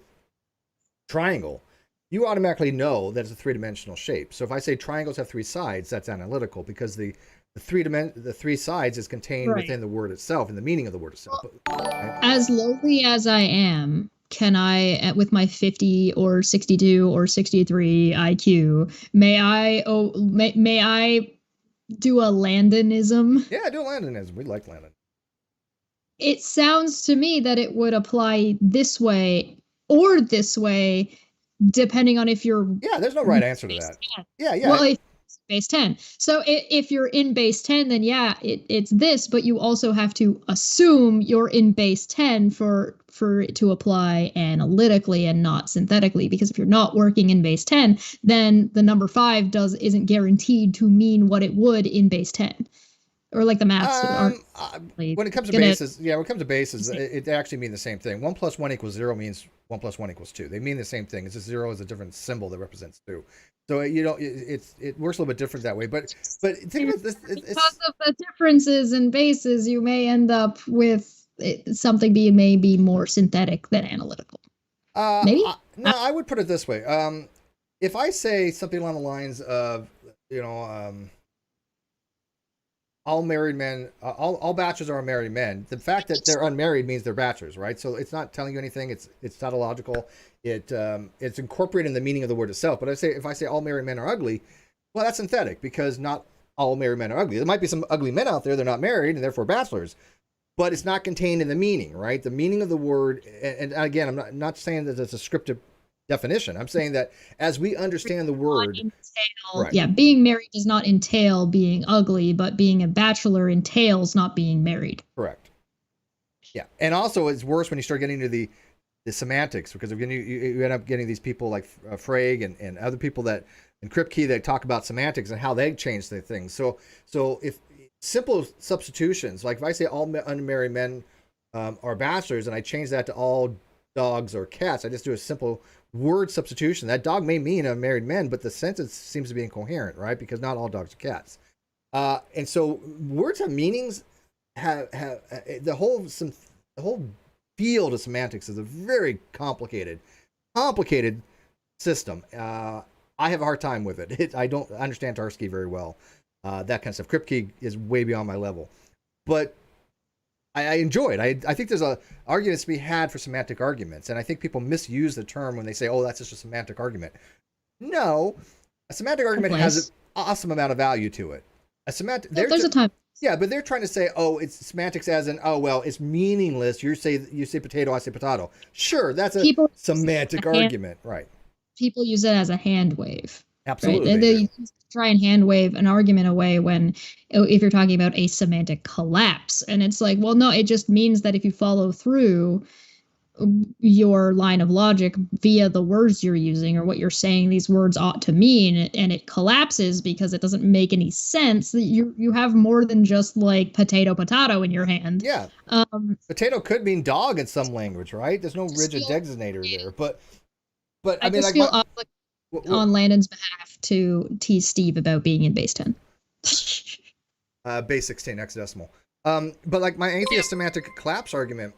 triangle, you automatically know that it's a three-dimensional shape. So if I say triangles have three sides, that's analytical, because the the three sides is contained Right. within the word itself and the meaning of the word itself. Right? As lowly as I am, can I, with my 50 or 62 or 63 IQ, may I do a Landonism? Yeah, do Landonism. We like Landon. It sounds to me that it would apply this way or this way, depending on if you're. Yeah, there's no right answer to that. 10. Yeah, yeah. Well, if base 10. So if you're in base 10, then yeah, it's this, but you also have to assume you're in base 10 for it to apply analytically and not synthetically, because if you're not working in base 10, then the number 5 isn't guaranteed to mean what it would in base 10. Or like the maths aren't. When it comes to bases, when it comes to bases, it actually mean the same thing. 1 + 1 = 0 means 1 + 1 = 2. They mean the same thing. It's just 0 is a different symbol that represents 2. So it works a little bit different that way. But think about this. Because of the differences in bases, you may end up with something being maybe more synthetic than analytical. Maybe? I would put it this way. If I say something along the lines of, all married men, all bachelors are married men. The fact that they're unmarried means they're bachelors, right? So it's not telling you anything. It's tautological. It's incorporating the meaning of the word itself. But if I say all married men are ugly, well, that's synthetic, because not all married men are ugly. There might be some ugly men out there. They're not married and therefore bachelors, but it's not contained in the meaning, right? The meaning of the word. And again, I'm not saying that it's a scripted definition. I'm saying that as we understand the word, right. Yeah, being married does not entail being ugly, but being a bachelor entails not being married. Correct. Yeah, and also it's worse when you start getting into the semantics, because you end up getting these people like Frege and other people that in Kripke that talk about semantics and how they change the things. So if simple substitutions, like if I say all unmarried men are bachelors, and I change that to all dogs or cats, I just do a simple word substitution. That dog may mean a married man, but the sentence seems to be incoherent, right? Because not all dogs are cats. And so words have meanings. Have the whole field of semantics is a very complicated system. I have a hard time with it. I don't understand Tarski very well. That kind of stuff. Kripke is way beyond my level, but I enjoy it. I think there's arguments to be had for semantic arguments, and I think people misuse the term when they say, "Oh, that's just a semantic argument." No, a semantic argument has an awesome amount of value to it. There's a time. Yeah, but they're trying to say, "Oh, it's semantics as in, oh, well, it's meaningless. You say potato, I say potato." Sure, that's a semantic argument, right? People use it as a hand wave. Absolutely. Right? They try and hand wave an argument away when, if you're talking about a semantic collapse. And it's like, well, no, it just means that if you follow through your line of logic via the words you're using or what you're saying these words ought to mean, and it collapses because it doesn't make any sense, that you have more than just like potato in your hand. Yeah. Potato could mean dog in some language, right? There's no rigid designator there. But I mean, just feel obligated on Landon's behalf to tease Steve about being in base 10. Base 16 hexadecimal. But like my atheist semantic collapse argument,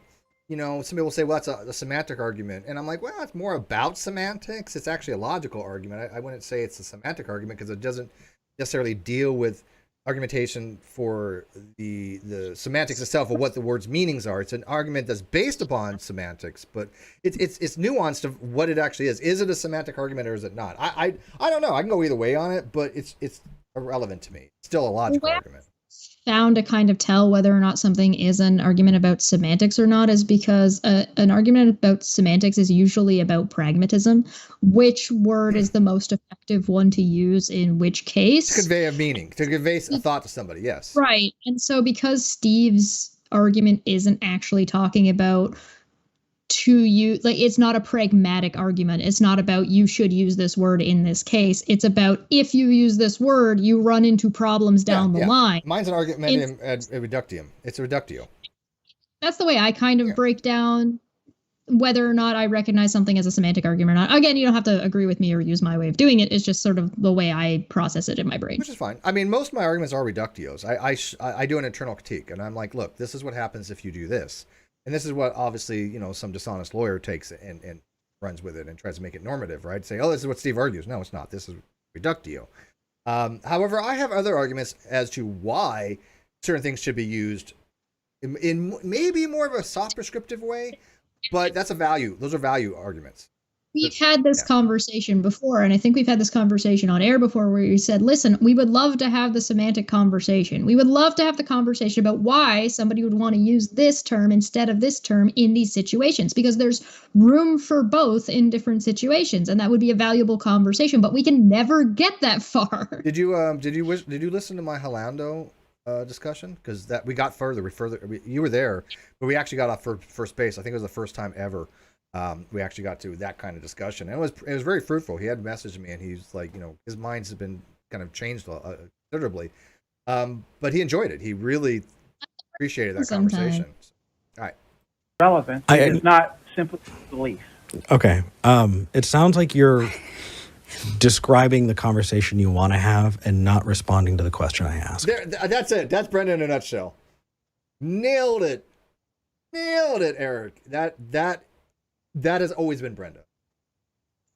some people say, well, that's a semantic argument. And I'm like, well, it's more about semantics. It's actually a logical argument. I wouldn't say it's a semantic argument because it doesn't necessarily deal with argumentation for the semantics itself of what the word's meanings are. It's an argument that's based upon semantics, but it's nuanced of what it actually is. Is it a semantic argument or is it not? I don't know. I can go either way on it, but it's irrelevant to me. It's still a logical argument. Found to kind of tell whether or not something is an argument about semantics or not is because an argument about semantics is usually about pragmatism. Which word is the most effective one to use in which case? To convey a meaning, to convey a thought to somebody, yes. Right. And so because Steve's argument isn't actually talking about it's not a pragmatic argument. It's not about you should use this word in this case. It's about if you use this word, you run into problems down the line. Mine's an argument ad reductium. It's a reductio. That's the way I kind of break down whether or not I recognize something as a semantic argument or not. Again, you don't have to agree with me or use my way of doing it. It's just sort of the way I process it in my brain. Which is fine. I mean, most of my arguments are reductios. I do an internal critique, and I'm like, look, this is what happens if you do this. And this is what obviously, some dishonest lawyer takes and runs with it and tries to make it normative, right? Say, oh, this is what Steve argues. No, it's not. This is reductio. However, I have other arguments as to why certain things should be used in maybe more of a soft prescriptive way, but that's a value. Those are value arguments. We've had this conversation before, and I think we've had this conversation on air before where you said, listen, we would love to have the semantic conversation. We would love to have the conversation about why somebody would want to use this term instead of this term in these situations, because there's room for both in different situations, and that would be a valuable conversation, but we can never get that far. Did you listen to my Halando discussion? Because that we got further. You were there, but we actually got off first base. I think it was the first time ever. We actually got to that kind of discussion, and it was very fruitful. He had messaged me, and he's like, his mind's has been kind of changed considerably, but he enjoyed it. He really appreciated that conversation. All right, relevant. It's not simply belief. Okay. It sounds like you're describing the conversation you want to have and not responding to the question I asked. That's it. That's Brenda in a nutshell. Nailed it, Eric. That has always been Brenda.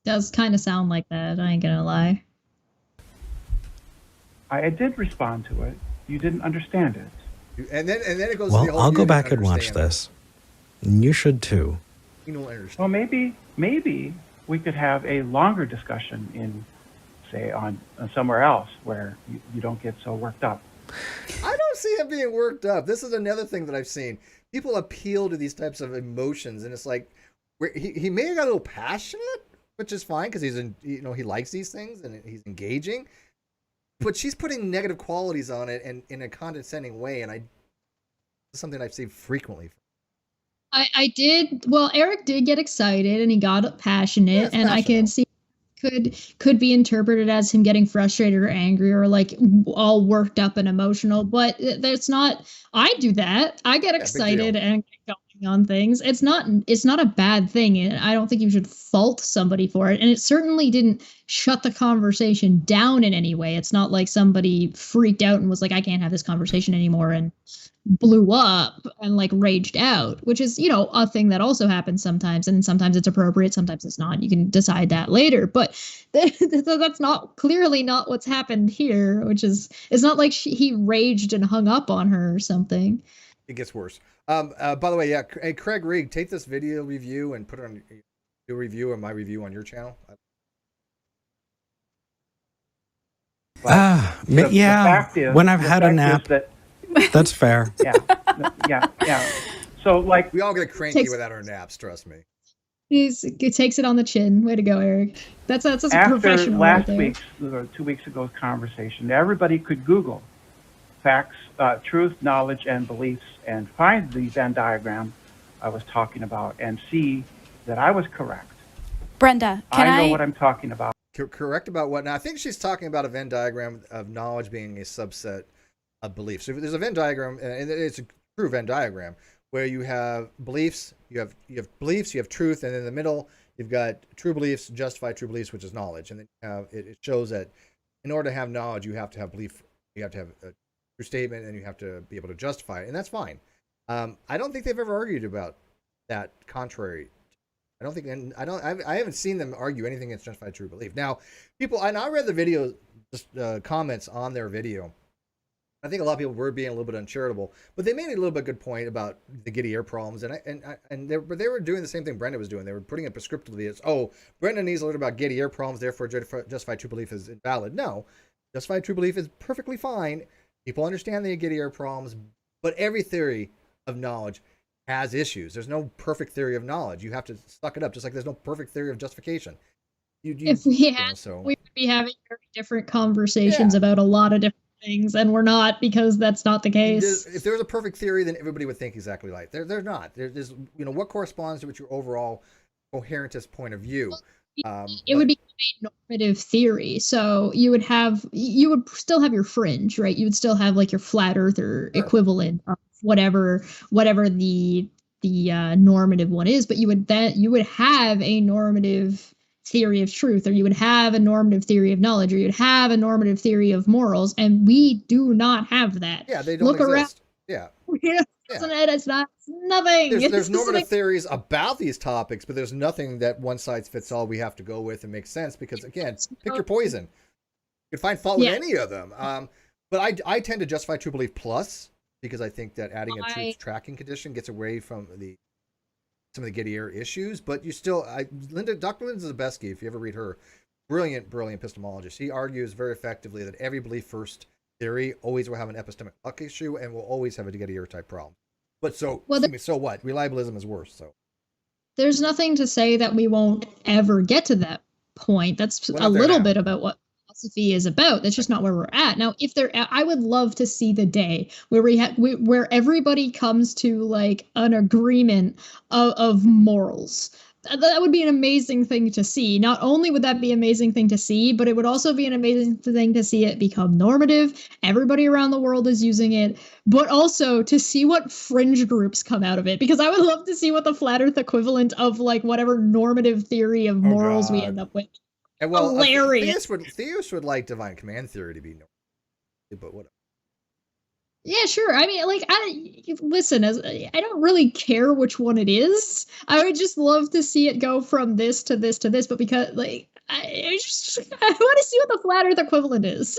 Does kind of sound like that, I ain't gonna lie. I did respond to it. You didn't understand it. And then it goes. Well, to the I'll go back and watch this. And you should too. You don't understand. Well, maybe we could have a longer discussion in, say, on somewhere else where you don't get so worked up. I don't see him being worked up. This is another thing that I've seen. People appeal to these types of emotions, and it's like, he may have got a little passionate, which is fine because he likes these things and he's engaging. But she's putting negative qualities on it and in a condescending way, and it's something I've seen frequently. I did. Well, Eric did get excited and he got passionate, and I could see could be interpreted as him getting frustrated or angry or like all worked up and emotional. But that's not. I do that. I get excited and get going on things. It's not a bad thing, and I don't think you should fault somebody for it. And it certainly didn't shut the conversation down in any way. It's not like somebody freaked out and was like, I can't have this conversation anymore, and blew up and like raged out, which is, a thing that also happens sometimes, and sometimes it's appropriate, sometimes it's not. You can decide that later, but that's clearly not what's happened here, which is, it's not like he raged and hung up on her or something. It gets worse. By the way, hey, Craig Reed, take this video review and put it on your review or my review on your channel. When I've had a nap. That's fair. Yeah. So, like, we all get cranky without our naps. Trust me. He takes it on the chin. Way to go, Eric. That's a professional. After last week's or 2 weeks ago's conversation, everybody could Google facts, truth, knowledge, and beliefs, and find the Venn diagram I was talking about, and see that I was correct. Brenda, I know what I'm talking about. Correct about what? Now, I think she's talking about a Venn diagram of knowledge being a subset of beliefs. So there's a Venn diagram, and it's a true Venn diagram, where you have beliefs, you have beliefs, you have truth, and in the middle you've got true beliefs, justified true beliefs, which is knowledge. And then you have, it shows that in order to have knowledge, you have to have belief, you have to have a true statement, and you have to be able to justify it, and that's fine. I don't think they've ever argued about that contrary. I don't think, and I haven't seen them argue anything against justified true belief. Now, people, and I read the video, comments on their video. I think a lot of people were being a little bit uncharitable, but they made a little bit good point about the giddy air problems, and they were doing the same thing Brenda was doing. They were putting it prescriptively as, Brenda needs to learn about giddy air problems, therefore justified true belief is invalid. No, justified true belief is perfectly fine. People understand the giddy air problems, but every theory of knowledge has issues. There's no perfect theory of knowledge. You have to suck it up, just like there's no perfect theory of justification. If we had, we would be having very different conversations about a lot of different things, and we're not, because that's not the case. If there was a perfect theory, then everybody would think exactly like. They're not. There's what corresponds to your overall coherentist point of view. It would be a normative theory, so you would still have your fringe, right? You would still have like your flat earther equivalent of whatever the normative one is, but you would have a normative theory of truth, or you would have a normative theory of knowledge, or you'd have a normative theory of morals, and we do not have that. Yeah, they don't exist. Around. Yeah. It's not nothing. There's normative theories about these topics, but there's nothing that one size fits all we have to go with and makes sense, because again, pick your poison. You can find fault with Yeah. any of them. But I tend to justify true belief plus because I think that adding a truth tracking condition gets away from some of the Gettier issues. But you still, Dr. Linda Zabesky, if you ever read her, brilliant epistemologist. He argues very effectively that every belief first theory always will have an epistemic luck issue and will always have a Gettier type problem. But so what? Reliabilism is worse. So there's nothing to say that we won't ever get to that point. That's We're a not there little now. bit about what philosophy is about. That's just not where we're at now. I would love to see the day where where everybody comes to like an agreement of morals. That would be an amazing thing to see. Not only would that be an amazing thing to see, but it would also be an amazing thing to see it become normative. Everybody around the world is using it, but also to see what fringe groups come out of it. Because I would love to see what the flat earth equivalent of like whatever normative theory of morals we end up with. and well, Hilarious. Theists would like divine command theory to be normal, but what? Yeah, sure. I mean, like, listen, I don't really care which one it is. I would just love to see it go from this to this to this, but because, like, I want to see what the flat Earth equivalent is.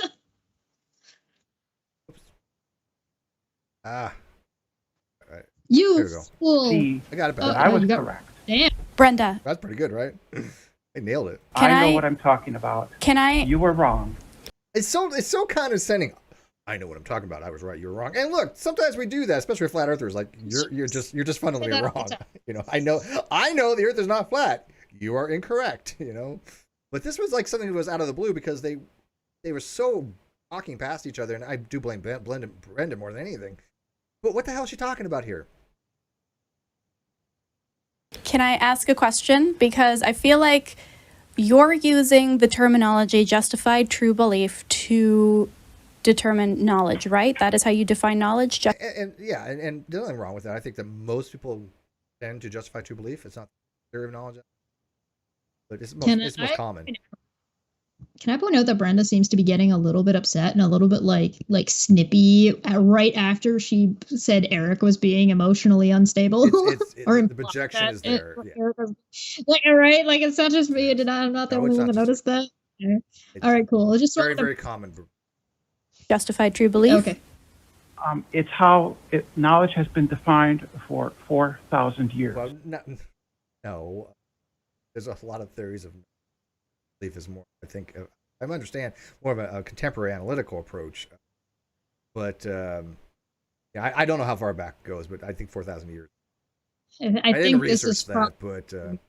Ah, all right. You There we go. fool. See, I got it back. I was you got- correct. Damn. Brenda, That's pretty good, right? I nailed it. Can I know I- what I'm talking about. can I? You were wrong. It's so condescending. I know what I'm talking about. I was right. You were wrong. And look, sometimes we do that, especially with flat earthers. Like you're just fundamentally that all the wrong. time. You know, I know the Earth is not flat. You are incorrect. You know, but this was like something that was out of the blue because they were so talking past each other, and I do blame Brenda more than anything. But what the hell is she talking about here? Can I ask a question? Because I feel like you're using the terminology justified true belief to determine knowledge, right? That is how you define knowledge. And there's nothing wrong with that. I think that most people tend to justify true belief. It's not the theory of knowledge, but it's most common. Can I point out that Brenda seems to be getting a little bit upset and a little bit like snippy right after she said Eric was being emotionally unstable? Or The projection is there. Yeah. Like, all right, like it's not just me. I'm not the No, only it's one not that just noticed that. Yeah. It's All right, cool. I just very, wanted to- very common. Justified true belief. Okay. It's how knowledge has been defined for 4,000 years. Well, no. There's a lot of theories of belief is more, I think, I understand, more of a contemporary analytical approach. But I don't know how far back it goes, but I think 4,000 years. I didn't think this research is that, but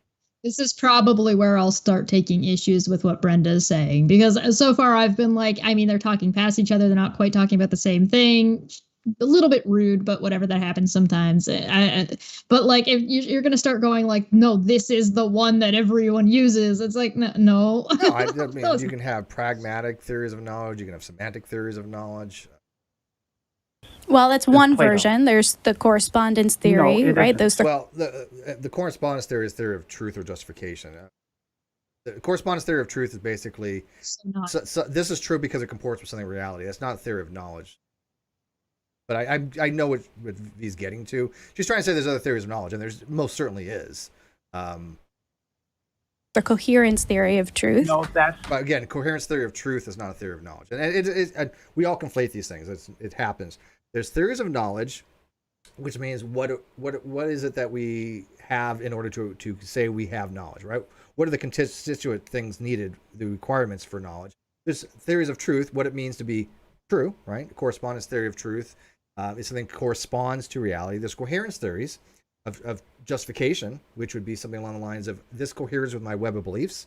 this is probably where I'll start taking issues with what Brenda is saying, because so far I've been like, I mean, they're talking past each other. They're not quite talking about the same thing. A little bit rude, but whatever, that happens sometimes. But like, if you're going to start going like, no, this is the one that everyone uses, it's like, no. no, I mean, you can have pragmatic theories of knowledge. You can have semantic theories of knowledge. Well, that's one Plato. version. There's the correspondence theory, it right? isn't. Those Well, the correspondence theory is theory of truth or justification. The correspondence theory of truth is basically so this is true because it comports with something in reality. That's not a theory of knowledge. But I know what he's getting to. She's trying to say there's other theories of knowledge, and there's most certainly is. the coherence theory of truth. No, that's But again, coherence theory of truth is not a theory of knowledge, and we all conflate these things. It happens. There's theories of knowledge, which means what is it that we have in order to say we have knowledge, right? What are the constituent things needed, the requirements for knowledge? There's theories of truth, what it means to be true, right? Correspondence theory of truth is something that corresponds to reality. There's coherence theories of justification, which would be something along the lines of this coheres with my web of beliefs,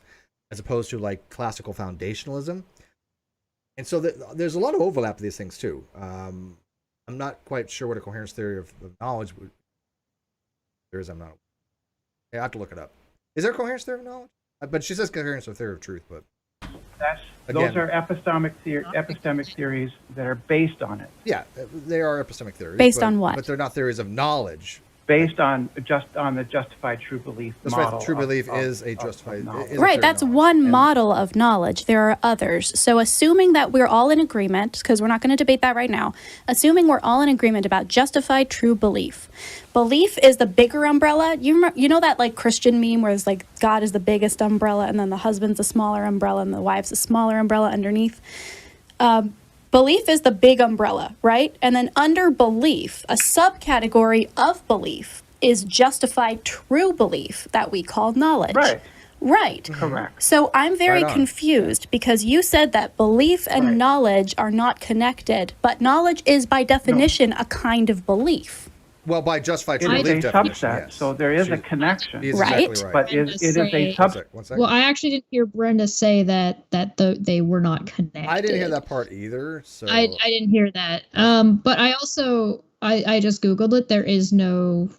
as opposed to like classical foundationalism. And so there's a lot of overlap of these things too. I'm not quite sure what a coherence theory of knowledge there is. I'm not. I have to look it up. Is there a coherence theory of knowledge? But she says coherence of theory of truth. But those are epistemic theories that are based on it. Yeah, they are epistemic theories. Based on what? But they're not theories of knowledge. based on the justified true belief That's model. right. True belief of- is a of justified. knowledge. Is a Right, clear that's knowledge. one model of knowledge. There are others. So assuming that we're all in agreement, because we're not going to debate that right now, assuming we're all in agreement about justified true belief. Belief is the bigger umbrella. You know that like Christian meme where it's like God is the biggest umbrella and then the husband's a smaller umbrella and the wife's a smaller umbrella underneath. Belief is the big umbrella, right? And then under belief, a subcategory of belief is justified true belief that we call knowledge. Right. Right. Correct. So I'm very Right on. confused because you said that belief and Right. knowledge are not connected, but knowledge is by definition a kind of belief. Well, by justified It true is belief a definition, subset, yes. so there is a She- connection. He's Right. exactly right. But Brenda it is a say- subset. One second. Well, I actually didn't hear Brenda say that they were not connected. I didn't hear that part either. So I didn't hear that. But I also I just googled it. There is no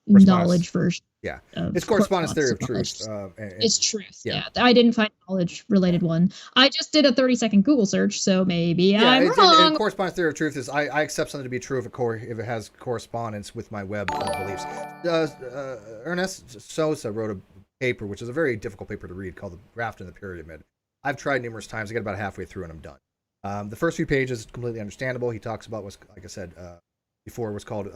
knowledge version. yeah, Of it's correspondence theory of knowledge. truth. It's truth. yeah. Yeah. I didn't find a knowledge related one. I just did a 30-second Google search, so maybe I'm it's, wrong. and correspondence theory of truth is I accept something to be true if it has correspondence with my web beliefs. Ernest Sosa wrote a paper, which is a very difficult paper to read, called "The Graft in the Pyramid." I've tried numerous times. I get about halfway through and I'm done. The first few pages completely understandable. He talks about what's, like I said before, what's called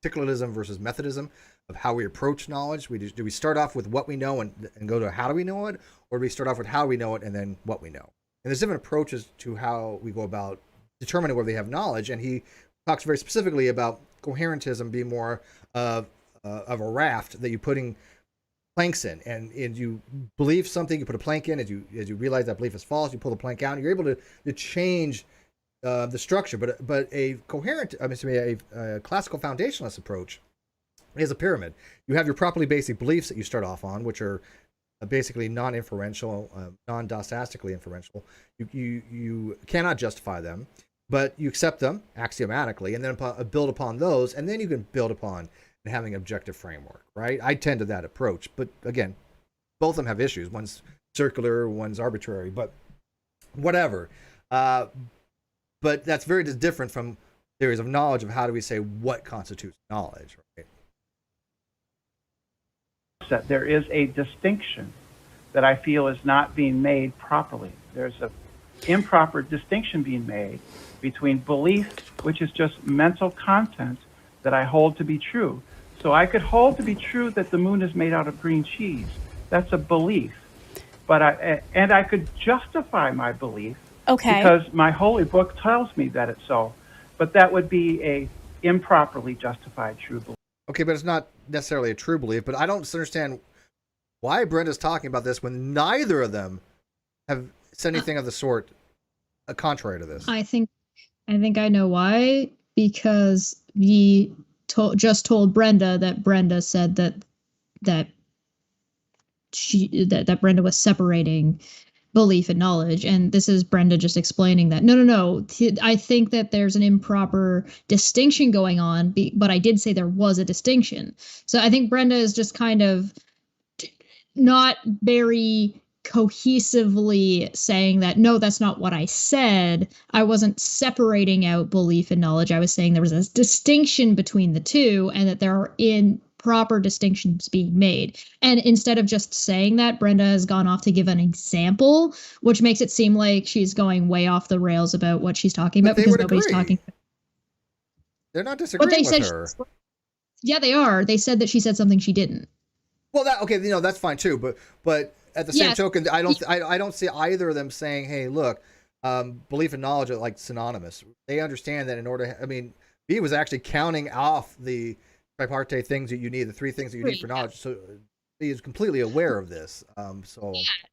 particularism versus methodism, of how we approach knowledge. Do we start off with what we know and go to how do we know it, or do we start off with how we know it and then what we know? And there's different approaches to how we go about determining whether they have knowledge. And he talks very specifically about coherentism being more of a raft that you're putting planks in, and you believe something, you put a plank in. As you realize that belief is false, you pull the plank out, and you're able to change the structure. But a coherent, a classical foundationalist approach is a pyramid. You have your properly basic beliefs that you start off on, which are basically non-inferential, non-dostastically inferential. You cannot justify them, but you accept them axiomatically, and then build upon those, and then you can build upon and having an objective framework, right? I tend to that approach, but again, both of them have issues. One's circular, one's arbitrary, but whatever. But that's very different from theories of knowledge of how do we say what constitutes knowledge, right? That there is a distinction that I feel is not being made properly. There's an improper distinction being made between belief, which is just mental content that I hold to be true. So I could hold to be true that the moon is made out of green cheese. That's a belief. But I could justify my belief because my holy book tells me that it's so. But that would be a improperly justified true belief. Okay, but it's not necessarily a true belief. But I don't understand why Brenda's talking about this when neither of them have said anything of the sort contrary to this. I think I know why, because we just told Brenda that Brenda said that Brenda was separating belief and knowledge, and this is Brenda just explaining that no, I think that there's an improper distinction going on, but I did say there was a distinction. So I think Brenda is just kind of not very cohesively saying that, no, that's not what I said. I wasn't separating out belief and knowledge. I was saying there was a distinction between the two, and that there are improper distinctions being made. And instead of just saying that, Brenda has gone off to give an example, which makes it seem like she's going way off the rails about what she's talking about, because nobody's talking. They're not disagreeing with her. Yeah, they are. They said that she said something she didn't. Well, that's fine too. But at the same token, I don't see either of them saying, "Hey, look, belief and knowledge are like synonymous." They understand that in order. B was actually counting off the tripartite things that you need, the three things that you need for knowledge. So he is completely aware of this. Yeah,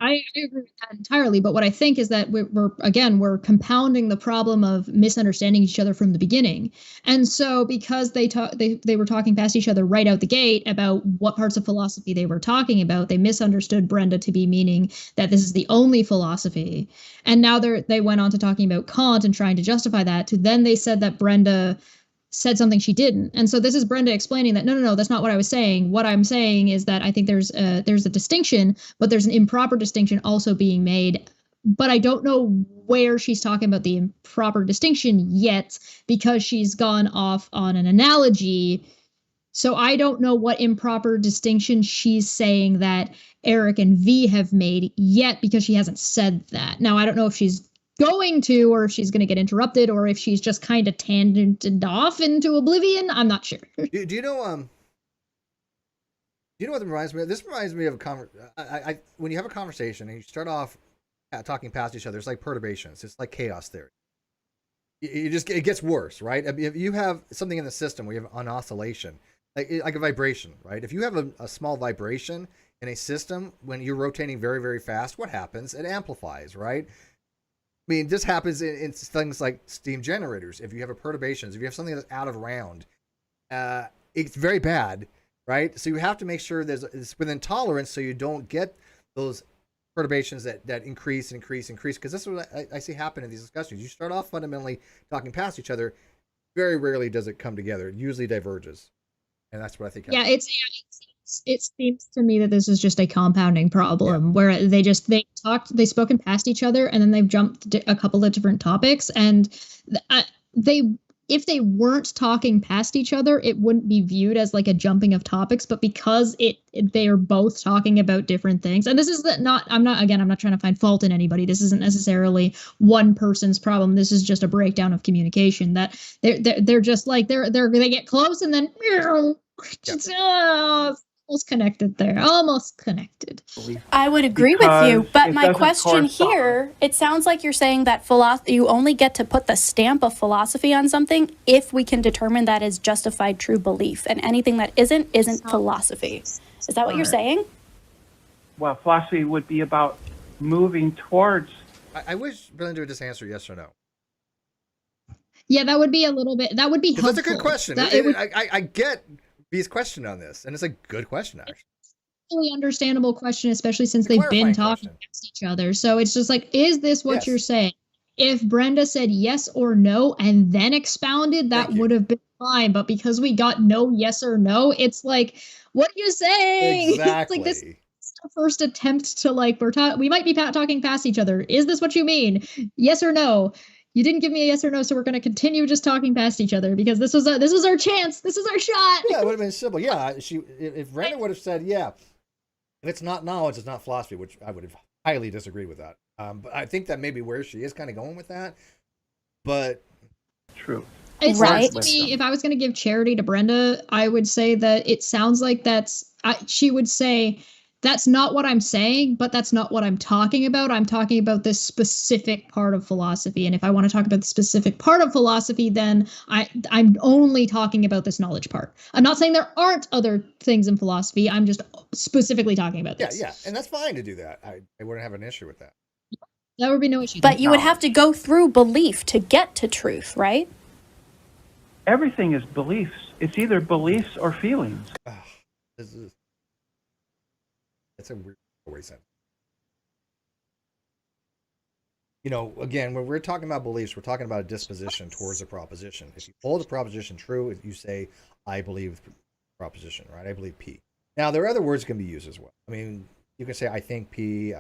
I agree with that entirely. But what I think is that we're compounding the problem of misunderstanding each other from the beginning. And so because they were talking past each other right out the gate about what parts of philosophy they were talking about, they misunderstood Brenda to be meaning that this is the only philosophy. And now they went on to talking about Kant and trying to justify that. Then they said that Brenda said something she didn't. And so this is Brenda explaining that, no, that's not what I was saying. What I'm saying is that I think there's a distinction, but there's an improper distinction also being made. But I don't know where she's talking about the improper distinction yet, because she's gone off on an analogy So I don't know what improper distinction she's saying that Eric and V have made yet, because she hasn't said that. Now, I don't know if she's going to, or if she's going to get interrupted, or if she's just kind of tangented off into oblivion. I'm not sure. Do you know? Do you know what it reminds me of? This reminds me of when you have a conversation and you start off talking past each other. It's like perturbations. It's like chaos theory. It gets worse, right? I mean, if you have something in the system where you have an oscillation, like a vibration, right? If you have a small vibration in a system when you're rotating very, very fast, what happens? It amplifies, right? I mean, this happens in things like steam generators. If you have a perturbations, if you have something that's out of round, it's very bad, right? So you have to make sure it's within tolerance, so you don't get those perturbations that increase and increase. Because this is what I see happen in these discussions. You start off fundamentally talking past each other. Very rarely does it come together. It usually diverges, and that's what I think. Yeah, it seems to me that this is just a compounding problem where they spoken past each other, and then they've jumped a couple of different topics, and if they weren't talking past each other, it wouldn't be viewed as like a jumping of topics. But because they are both talking about different things, and this is I'm not trying to find fault in anybody. This isn't necessarily one person's problem. This is just a breakdown of communication, that they're just like they get close and then almost connected there. Almost connected. I would agree with you, but my question here, it sounds like you're saying that you only get to put the stamp of philosophy on something if we can determine that is justified true belief, and anything that isn't philosophy. Is that what you're saying? Well, philosophy would be about moving towards... I wish Brenda would just answer yes or no. Yeah, that would be helpful. That's a good question. I get B's question on this, and it's a good question, actually. Really understandable question, especially since they've been talking past each other. So it's just like, is this what you're saying? If Brenda said yes or no and then expounded, that would have been fine. But because we got no yes or no, it's like, what are you saying? Exactly. It's like this is the first attempt to we might be talking past each other. Is this what you mean? Yes or no? You didn't give me a yes or no, so we're going to continue just talking past each other, because this was our chance. This is our shot. Yeah, it would have been simple. Yeah, if Brenda would have said, yeah, if it's not knowledge, it's not philosophy, which I would have highly disagreed with that. But I think that maybe where she is kind of going with that. But true. It sounds to me, if I was going to give charity to Brenda, I would say that it sounds like she would say, that's not what I'm saying, but that's not what I'm talking about. I'm talking about this specific part of philosophy. And if I want to talk about the specific part of philosophy, then I'm only talking about this knowledge part. I'm not saying there aren't other things in philosophy. I'm just specifically talking about this. Yeah. And that's fine to do that. I wouldn't have an issue with that. That would be no issue. But you would have to go through belief to get to truth, right? Everything is beliefs. It's either beliefs or feelings. That's a weird way to say it. You know, again, when we're talking about beliefs, we're talking about a disposition towards a proposition. If you hold a proposition true, you say, I believe the proposition, right? I believe P. Now, there are other words that can be used as well. I mean, you can say, I think P,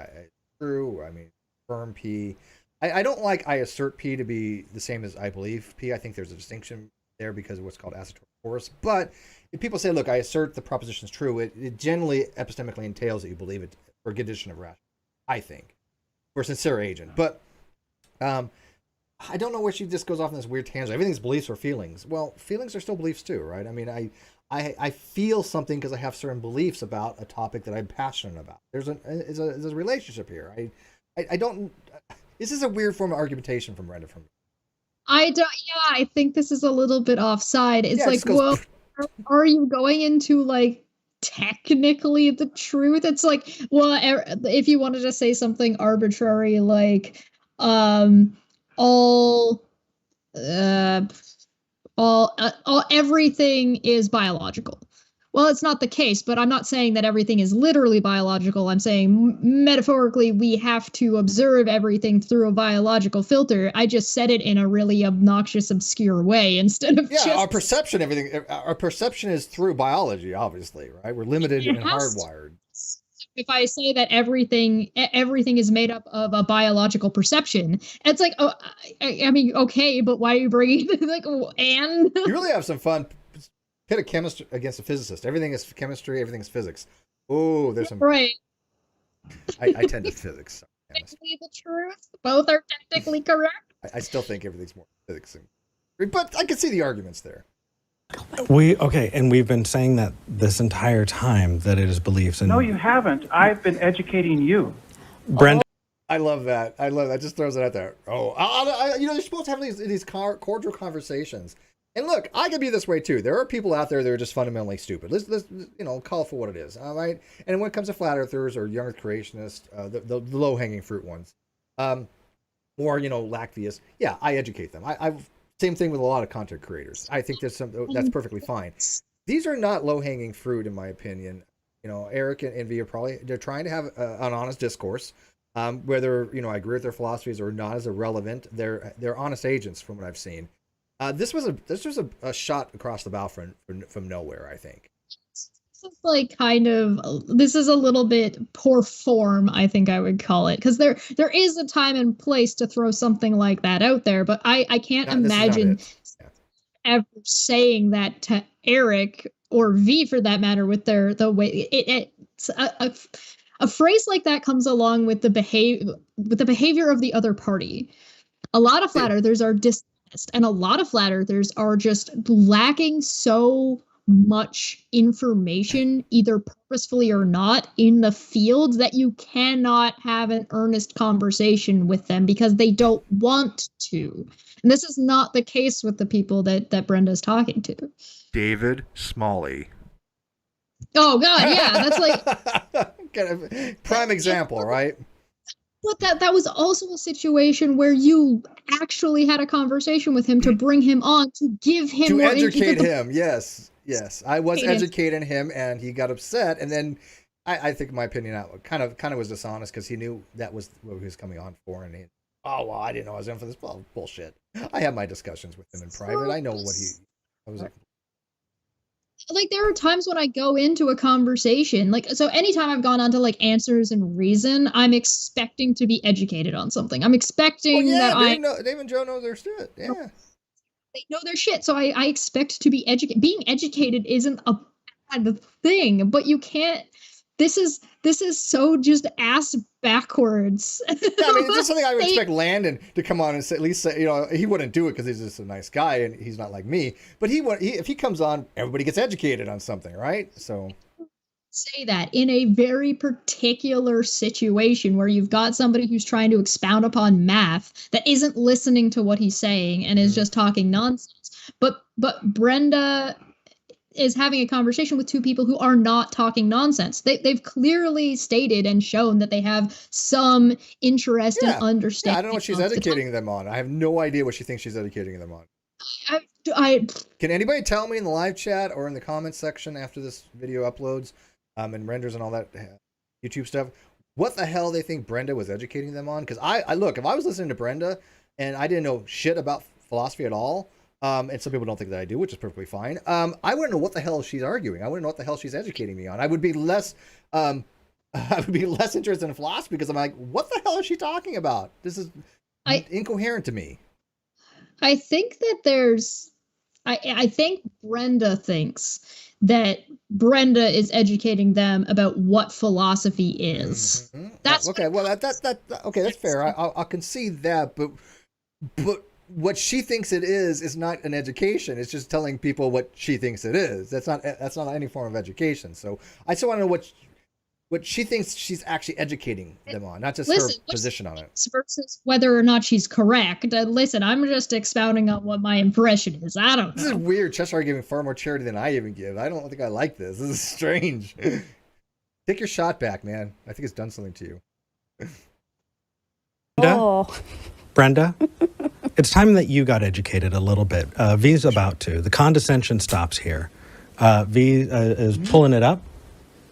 true, I mean, affirm P. I don't like I assert P to be the same as I believe P. I think there's a distinction there because of what's called assertive force. But if people say, look, I assert the proposition is true, it generally epistemically entails that you believe it for a condition of rational, I think, for a sincere agent. But I don't know where she just goes off on this weird tangent. Everything's beliefs or feelings. Well, feelings are still beliefs too, right? I mean, I feel something because I have certain beliefs about a topic that I'm passionate about. There's a relationship here. I don't. This is a weird form of argumentation from Brenda. I think this is a little bit offside. It's like, well, are you going into like technically the truth? It's like, well, if you wanted to say something arbitrary, like everything is biological. Well, it's not the case, but I'm not saying that everything is literally biological. I'm saying metaphorically, we have to observe everything through a biological filter. I just said it in a really obnoxious, obscure way instead of our perception. Our perception is through biology, obviously, right? We're limited and hardwired. If I say that everything is made up of a biological perception, it's like, oh, I mean, okay, but why are you bringing like and? You really have some fun pit a chemist against a physicist. Everything is chemistry. Everything is physics. Oh, there's some. Right. I tend to physics. Technically the truth. Both are technically correct. I still think everything's more physics, but I can see the arguments there. And we've been saying that this entire time that it is beliefs. And No, you haven't. I've been educating you. Brenda. I love that. I love that. Just throws it out there. Oh, you're supposed to have these cordial conversations. And look, I could be this way too. There are people out there that are just fundamentally stupid. Let's call it for what it is. All right. And when it comes to flat earthers or young creationists, the low hanging fruit ones, or lactvius, yeah, I educate them. I've same thing with a lot of content creators. I think that's perfectly fine. These are not low hanging fruit, in my opinion. Eric and V they're trying to have an honest discourse. Whether I agree with their philosophies or not is irrelevant. They're honest agents from what I've seen. This was a shot across the bow from nowhere, I think. This is a little bit poor form, I think I would call it, because there is a time and place to throw something like that out there, but I can't imagine ever saying that to Eric or V for that matter with the way it's a phrase like that comes along with the behavior of the other party. A lot of flat earthers are dishonest, and a lot of flat earthers are just lacking so much information, either purposefully or not, in the field that you cannot have an earnest conversation with them because they don't want to. And this is not the case with the people that Brenda's talking to. David Smalley. Oh God, yeah, that's like kind of prime example, right? But that was also a situation where you actually had a conversation with him to bring him on, to give him to more educate him. Yes, I was educating him, and he got upset. And then I think, in my opinion, kind of was dishonest because he knew that was what he was coming on for, and I didn't know I was in for this bullshit. I have my discussions with him in private. I know what I was like. There are times when I go into a conversation, so anytime I've gone on to Answers and Reason, I'm expecting to be educated on something. I'm expecting that Dave and Joe know their shit. Yeah. They know their shit, so I expect to be educated. Being educated isn't a bad thing, but you can't. This is so just ass backwards. Yeah, I mean, it's just something I would expect Landon to come on and say, at least say, he wouldn't do it because he's just a nice guy and he's not like me. But if he comes on, everybody gets educated on something, right? So say that in a very particular situation where you've got somebody who's trying to expound upon math that isn't listening to what he's saying and is just talking nonsense. But Brenda is having a conversation with two people who are not talking nonsense. They've clearly stated and shown that they have some interest and understanding. Yeah, I don't know what she's educating them on. I have no idea what she thinks she's educating them on. Can anybody tell me in the live chat or in the comments section after this video uploads and renders and all that YouTube stuff, what the hell they think Brenda was educating them on? Because I look, if I was listening to Brenda and I didn't know shit about philosophy at all, and some people don't think that I do, which is perfectly fine. I wouldn't know what the hell she's arguing. I wouldn't know what the hell she's educating me on. I would be less interested in philosophy because I'm like, what the hell is she talking about? This is incoherent to me. I think that I think Brenda thinks that Brenda is educating them about what philosophy is. Mm-hmm. That's okay. Well, okay. That's fair. I'll concede that, but what she thinks it is not an education. It's just telling people what she thinks it is. That's not any form of education. So I still want to know what she thinks she's actually educating them on, not just her position on it. Versus whether or not she's correct. Listen, I'm just expounding on what my impression is. I don't know. This is weird. Cheshire giving far more charity than I even give. I don't think I like this. This is strange. Take your shot back, man. I think it's done something to you. Brenda, it's time that you got educated a little bit. V's about to. The condescension stops here. V is pulling it up.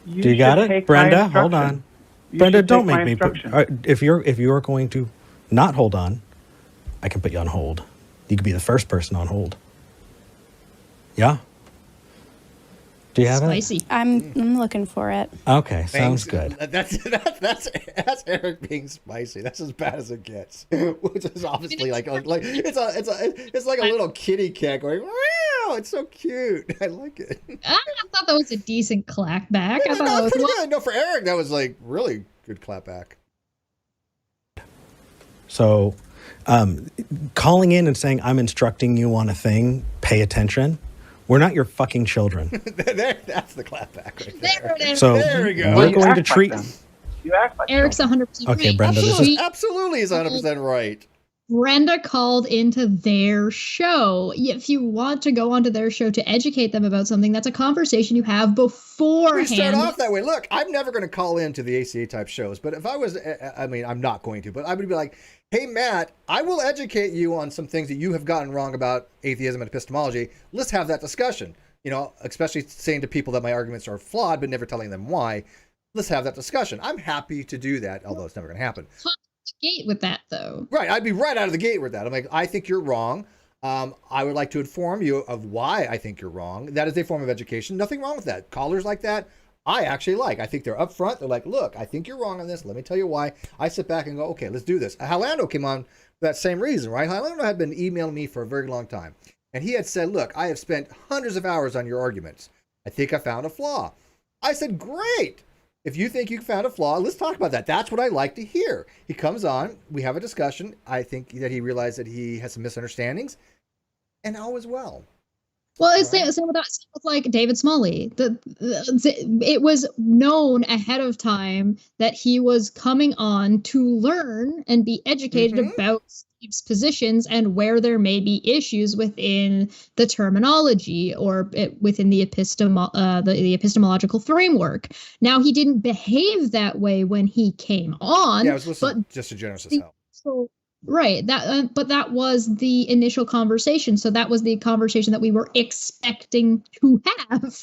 Do you got it? Brenda, hold on. Brenda, don't make me put... If you're going to not hold on, I can put you on hold. You could be the first person on hold. Yeah? Do you have Spicy. it? I'm looking for it. Okay, sounds good. That's Eric being spicy. That's as bad as it gets. Which is obviously it's like a little kitty cat going. know. It's so cute. I like it. I thought that was a decent clapback. I Yeah, thought no, that it's was pretty good. No, for Eric, that was like really good clapback. So, calling in and saying, I'm instructing you on a thing, pay attention. We're not your fucking children. That's the clapback right there. There it is. So There we go. we're You going act to like treat. them. You act like Eric's children. 100% Okay, right. Brenda, this is. Absolutely is 100% right. Brenda called into their show. If you want to go onto their show to educate them about something, that's a conversation you have beforehand. We start off that way. Look, I'm never going to call into the ACA type shows, but if I was, I mean, I'm not going to, but I would be like, hey, Matt, I will educate you on some things that you have gotten wrong about atheism and epistemology. Let's have that discussion. You know, especially saying to people that my arguments are flawed, but never telling them why. Let's have that discussion. I'm happy to do that, although it's never going to happen. Gate with that, though. Right. I'd be right out of the gate with that. I'm like, I think you're wrong. I would like to inform you of why I think you're wrong. That is a form of education. Nothing wrong with that. Callers like that, I actually like. I think they're upfront. They're like, look, I think you're wrong on this. Let me tell you why. I sit back and go, okay, let's do this. Highlander came on for that same reason, right? Highlander had been emailing me for a very long time. And he had said, look, I have spent hundreds of hours on your arguments. I think I found a flaw. I said, great. If you think you found a flaw, let's talk about that. That's what I like to hear. He comes on. We have a discussion. I think that he realized that he has some misunderstandings. And all is well. Well, it's same with that. Same with like David Smalley. It was known ahead of time that he was coming on to learn and be educated about Steve's positions and where there may be issues within the terminology or within the epistemological framework. Now, he didn't behave that way when he came on. Yeah, I was listening just to generous as hell. So, right. But that was the initial conversation. So that was the conversation that we were expecting to have.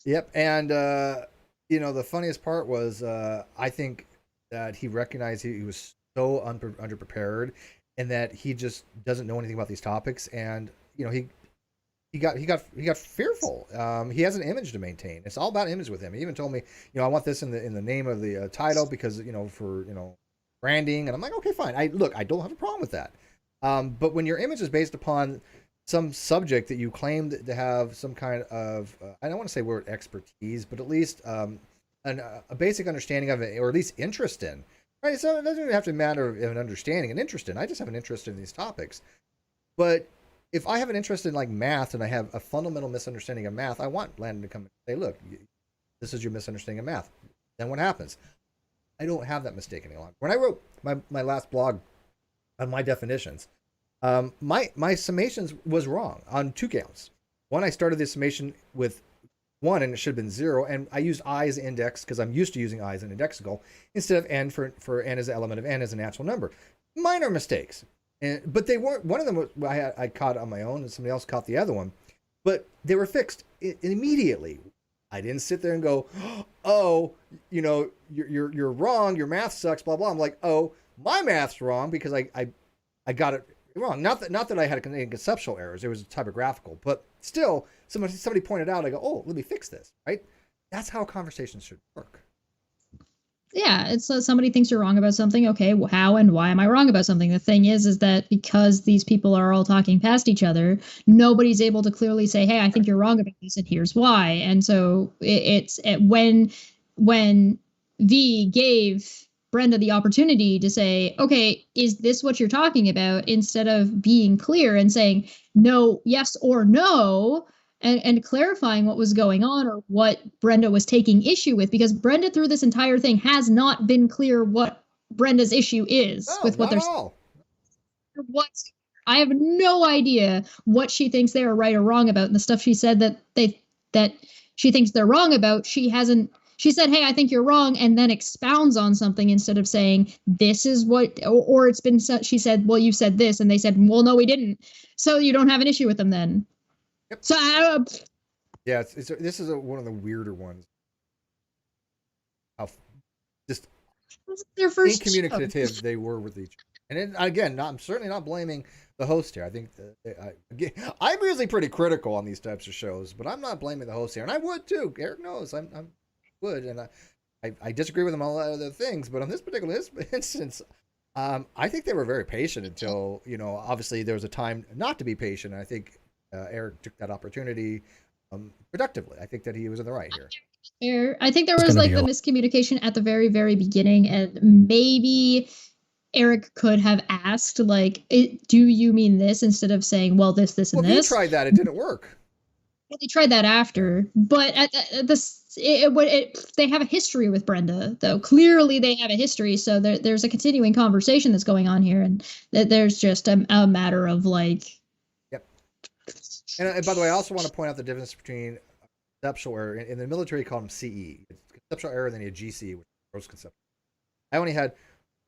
Yep. And, the funniest part was I think that he recognized he was so underprepared and that he just doesn't know anything about these topics. And, he got fearful. He has an image to maintain. It's all about image with him. He even told me, I want this in the name of the title because, for branding. And I'm like, okay, fine. I don't have a problem with that. But when your image is based upon some subject that you claim to have some kind of, I don't want to say word expertise, but at least a basic understanding of it, or at least interest in, right? So it doesn't even have to matter of an understanding, an interest in. I just have an interest in these topics. But if I have an interest in like math and I have a fundamental misunderstanding of math, I want Landon to come and say, look, this is your misunderstanding of math. Then what happens? I don't have that mistake any longer. When I wrote my last blog on my definitions, my summations was wrong on 2 counts. One, I started the summation with 1 and it should have been 0, and I used I as an index because I'm used to using I as an indexical instead of n for n as an element of n as a natural number. Minor mistakes, but they weren't. One of them I caught on my own, and somebody else caught the other one, but they were fixed immediately. I didn't sit there and go, oh, you're wrong. Your math sucks, blah, blah. I'm like, oh, my math's wrong because I got it wrong. Not that I had any conceptual errors. It was typographical, but still somebody pointed out, I go, oh, let me fix this, right? That's how conversations should work. Yeah, it's somebody thinks you're wrong about something. Okay, well, how and why am I wrong about something? The thing is that because these people are all talking past each other, nobody's able to clearly say, "Hey, I think you're wrong about this, and here's why." And so when V gave Brenda the opportunity to say, "Okay, is this what you're talking about?" instead of being clear and saying no, yes or no. And clarifying what was going on or what Brenda was taking issue with, because Brenda through this entire thing has not been clear what Brenda's issue is with what they're saying. I have no idea what she thinks they are right or wrong about. And the stuff she said that she thinks they're wrong about, she said, hey, I think you're wrong, and then expounds on something instead of saying, this is what, or it's been, she said, well, you said this, and they said, well, no, we didn't. So you don't have an issue with them then. Yep. So yeah, this is one of the weirder ones. How just their first incommunicative show. they were with each other. And again, I'm certainly not blaming the host here. I think I'm usually pretty critical on these types of shows, but I'm not blaming the host here, and I would too. Eric knows I would, and I disagree with him on a lot of other things, but on this particular instance, I think they were very patient until obviously there was a time not to be patient. And I think Eric took that opportunity productively. I think that he was in the right here. I think there was like the miscommunication at the very, very beginning, and maybe Eric could have asked, like, do you mean this, instead of saying, well, this, and this. He tried that. It didn't work. Well, they tried that after, but they have a history with Brenda, though. Clearly, they have a history, so there's a continuing conversation that's going on here, and there's just a matter of like. Yep. And by the way, I also want to point out the difference between conceptual error. In the military, call them CE. It's conceptual error, and then you have GCE, which is gross conceptual. I only had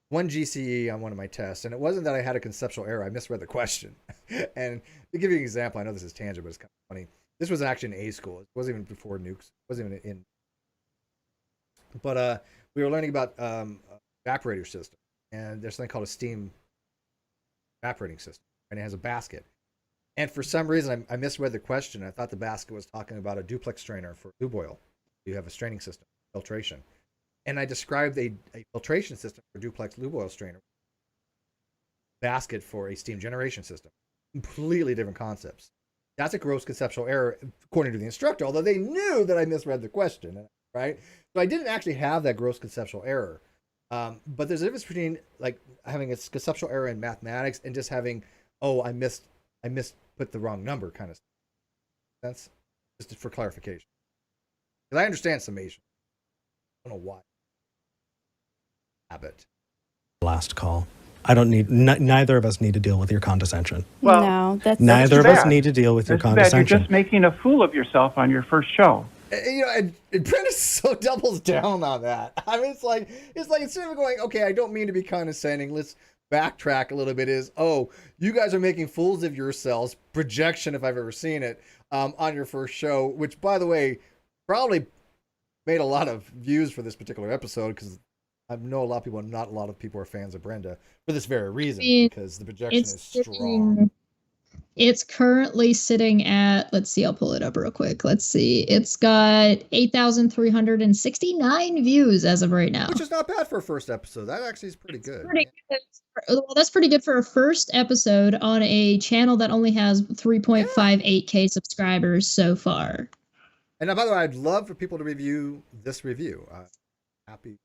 one GCE on one of my tests, and it wasn't that I had a conceptual error. I misread the question. And to give you an example, I know this is tangent, but it's kind of funny. This was actually in A school. It wasn't even before nukes. It wasn't even in. But we were learning about evaporator system, and there's something called a steam evaporating system, and it has a basket. And for some reason, I misread the question. I thought the basket was talking about a duplex strainer for lube oil. You have a straining system, filtration. And I described a filtration system for duplex lube oil strainer, basket for a steam generation system. Completely different concepts. That's a gross conceptual error, according to the instructor, although they knew that I misread the question, right? So I didn't actually have that gross conceptual error. But there's a difference between like having a conceptual error in mathematics and just having, I put the wrong number kind of sense. Just for clarification. Because I understand summation. I don't know why. Habit. Last call. I don't need. Neither of us need to deal with your condescension. Well, no, that's neither of bad. us need to deal with your That's bad. condescension. You're just making a fool of yourself on your first show. And Brenda so doubles down on that. I mean, it's like instead of going, okay, I don't mean to be condescending. Let's backtrack a little bit. You guys are making fools of yourselves. Projection, if I've ever seen it, on your first show. Which, by the way, probably made a lot of views for this particular episode because I know not a lot of people are fans of Brenda for this very reason, because the projection is strong. It's currently sitting at, let's see, I'll pull it up real quick. Let's see. It's got 8,369 views as of right now. Which is not bad for a first episode. That actually is pretty good. Well, that's pretty good for a first episode on a channel that only has 3.58K subscribers so far. And by the way, I'd love for people to review this review. Happy.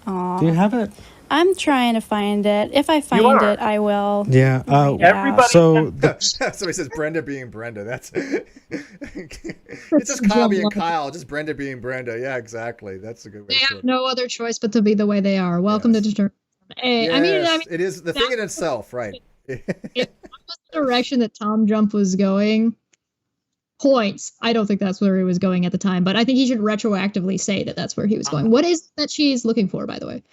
Aww. Do you have it? I'm trying to find it. If I find it, I will. Yeah. Everybody. So somebody says Brenda being Brenda. That's it's just Kyle being Kyle. Just Brenda being Brenda. Yeah, exactly. That's a good way. They have no other choice but to be the way they are. Welcome to determine. Hey, I mean, it is the thing in itself, right? If that was the direction that Tom Jump was going, points. I don't think that's where he was going at the time, but I think he should retroactively say that that's where he was going. What is that she's looking for, by the way?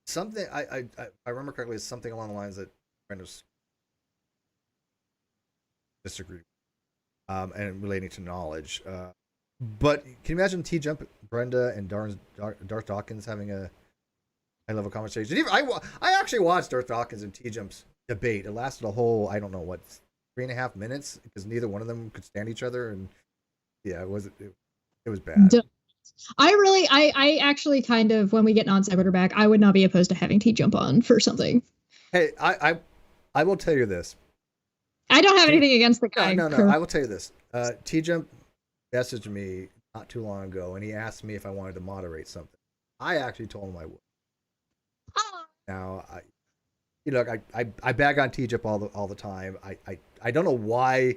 Something I remember correctly is something along the lines that Brenda's disagreed, and relating to knowledge. But can you imagine T-Jump, Brenda, and Darth Dawkins having a high-level conversation? I actually watched Darth Dawkins and T-Jump's debate. It lasted a whole, I don't know what, 3.5 minutes, because neither one of them could stand each other, and yeah, it was bad. I actually kind of, when we get non-sequitur back, I would not be opposed to having T-Jump on for something. Hey, I will tell you this. I don't have anything against the guy. No, I will tell you this. T-Jump messaged me not too long ago, and he asked me if I wanted to moderate something. I actually told him I would. Oh. Now, I bag on T-Jump all the time. I don't know why.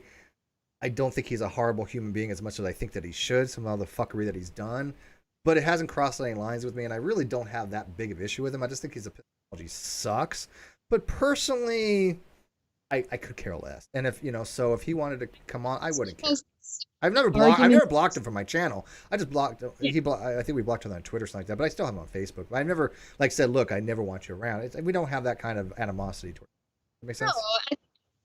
I don't think he's a horrible human being as much as I think that he should. Some of the fuckery that he's done, but it hasn't crossed any lines with me, and I really don't have that big of issue with him. I just think his epistemology sucks. But personally, I could care less. And if so if he wanted to come on, I wouldn't care. I've never blocked him from my channel. I just blocked him. I think we blocked him on Twitter or something like that. But I still have him on Facebook. But I've never said, look, I never want you around. We don't have that kind of animosity towards him. That makes sense? No,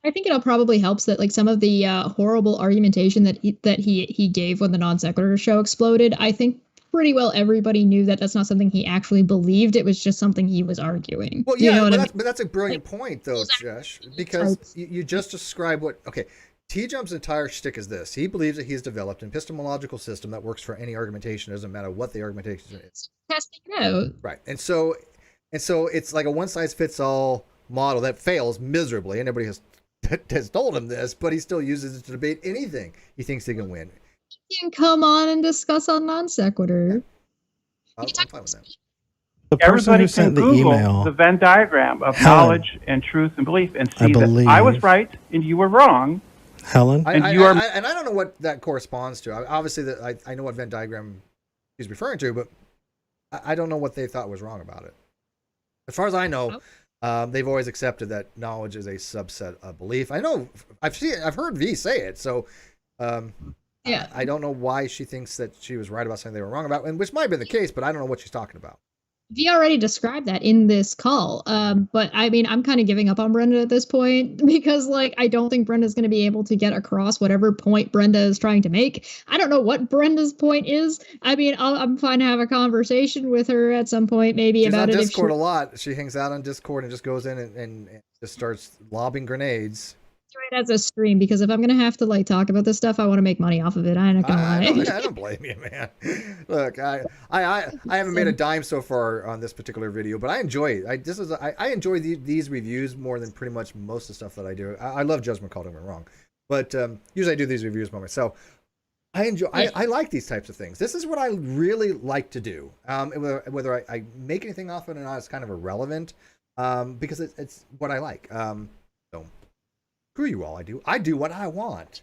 I think it probably helps that like some of the horrible argumentation that he gave when the non sequitur show exploded. I think pretty well everybody knew that that's not something he actually believed. It was just something he was arguing. Well, yeah, but that's a brilliant point, though, Josh, because you just described what. Okay, T-Jump's entire shtick is this: he believes that he's developed an epistemological system that works for any argumentation. It doesn't matter what the argumentation is. Testing it out, right? And so it's like a one size fits all model that fails miserably, and everybody has told him this, but he still uses it to debate anything he thinks he can win. You can come on and discuss on non sequitur. I'm fine with that. The person Everybody who sent the can Google email, the Venn diagram of Helen, knowledge and truth and belief and see that believe- I was right and you were wrong. Helen, And I don't know what that corresponds to. Obviously, I know what Venn diagram he's referring to, but I don't know what they thought was wrong about it. As far as I know, they've always accepted that knowledge is a subset of belief. I know I've heard V say it, so Yeah. I don't know why she thinks that she was right about something they were wrong about, and which might have been the case, but I don't know what she's talking about. V already described that in this call. But I mean, I'm kind of giving up on Brenda at this point because, like, I don't think Brenda's going to be able to get across whatever point Brenda is trying to make. I don't know what Brenda's point is. I mean, I'm fine to have a conversation with her at some point, maybe She's about on it. Discord a lot. She hangs out on Discord and just goes in and just starts lobbing grenades. It as a stream, because if I'm gonna have to like talk about this stuff, I want to make money off of it. I'm not gonna lie. I don't blame you, man. Look, I haven't made a dime so far on this particular video, but I enjoy it. I enjoy these reviews more than pretty much most of the stuff that I do. I love Judgment Call, don't get me wrong, but usually I do these reviews by myself. I enjoy. I like these types of things. This is what I really like to do. Whether I make anything off it or not is kind of irrelevant, because it's what I like. So. Screw you all. I do what I want.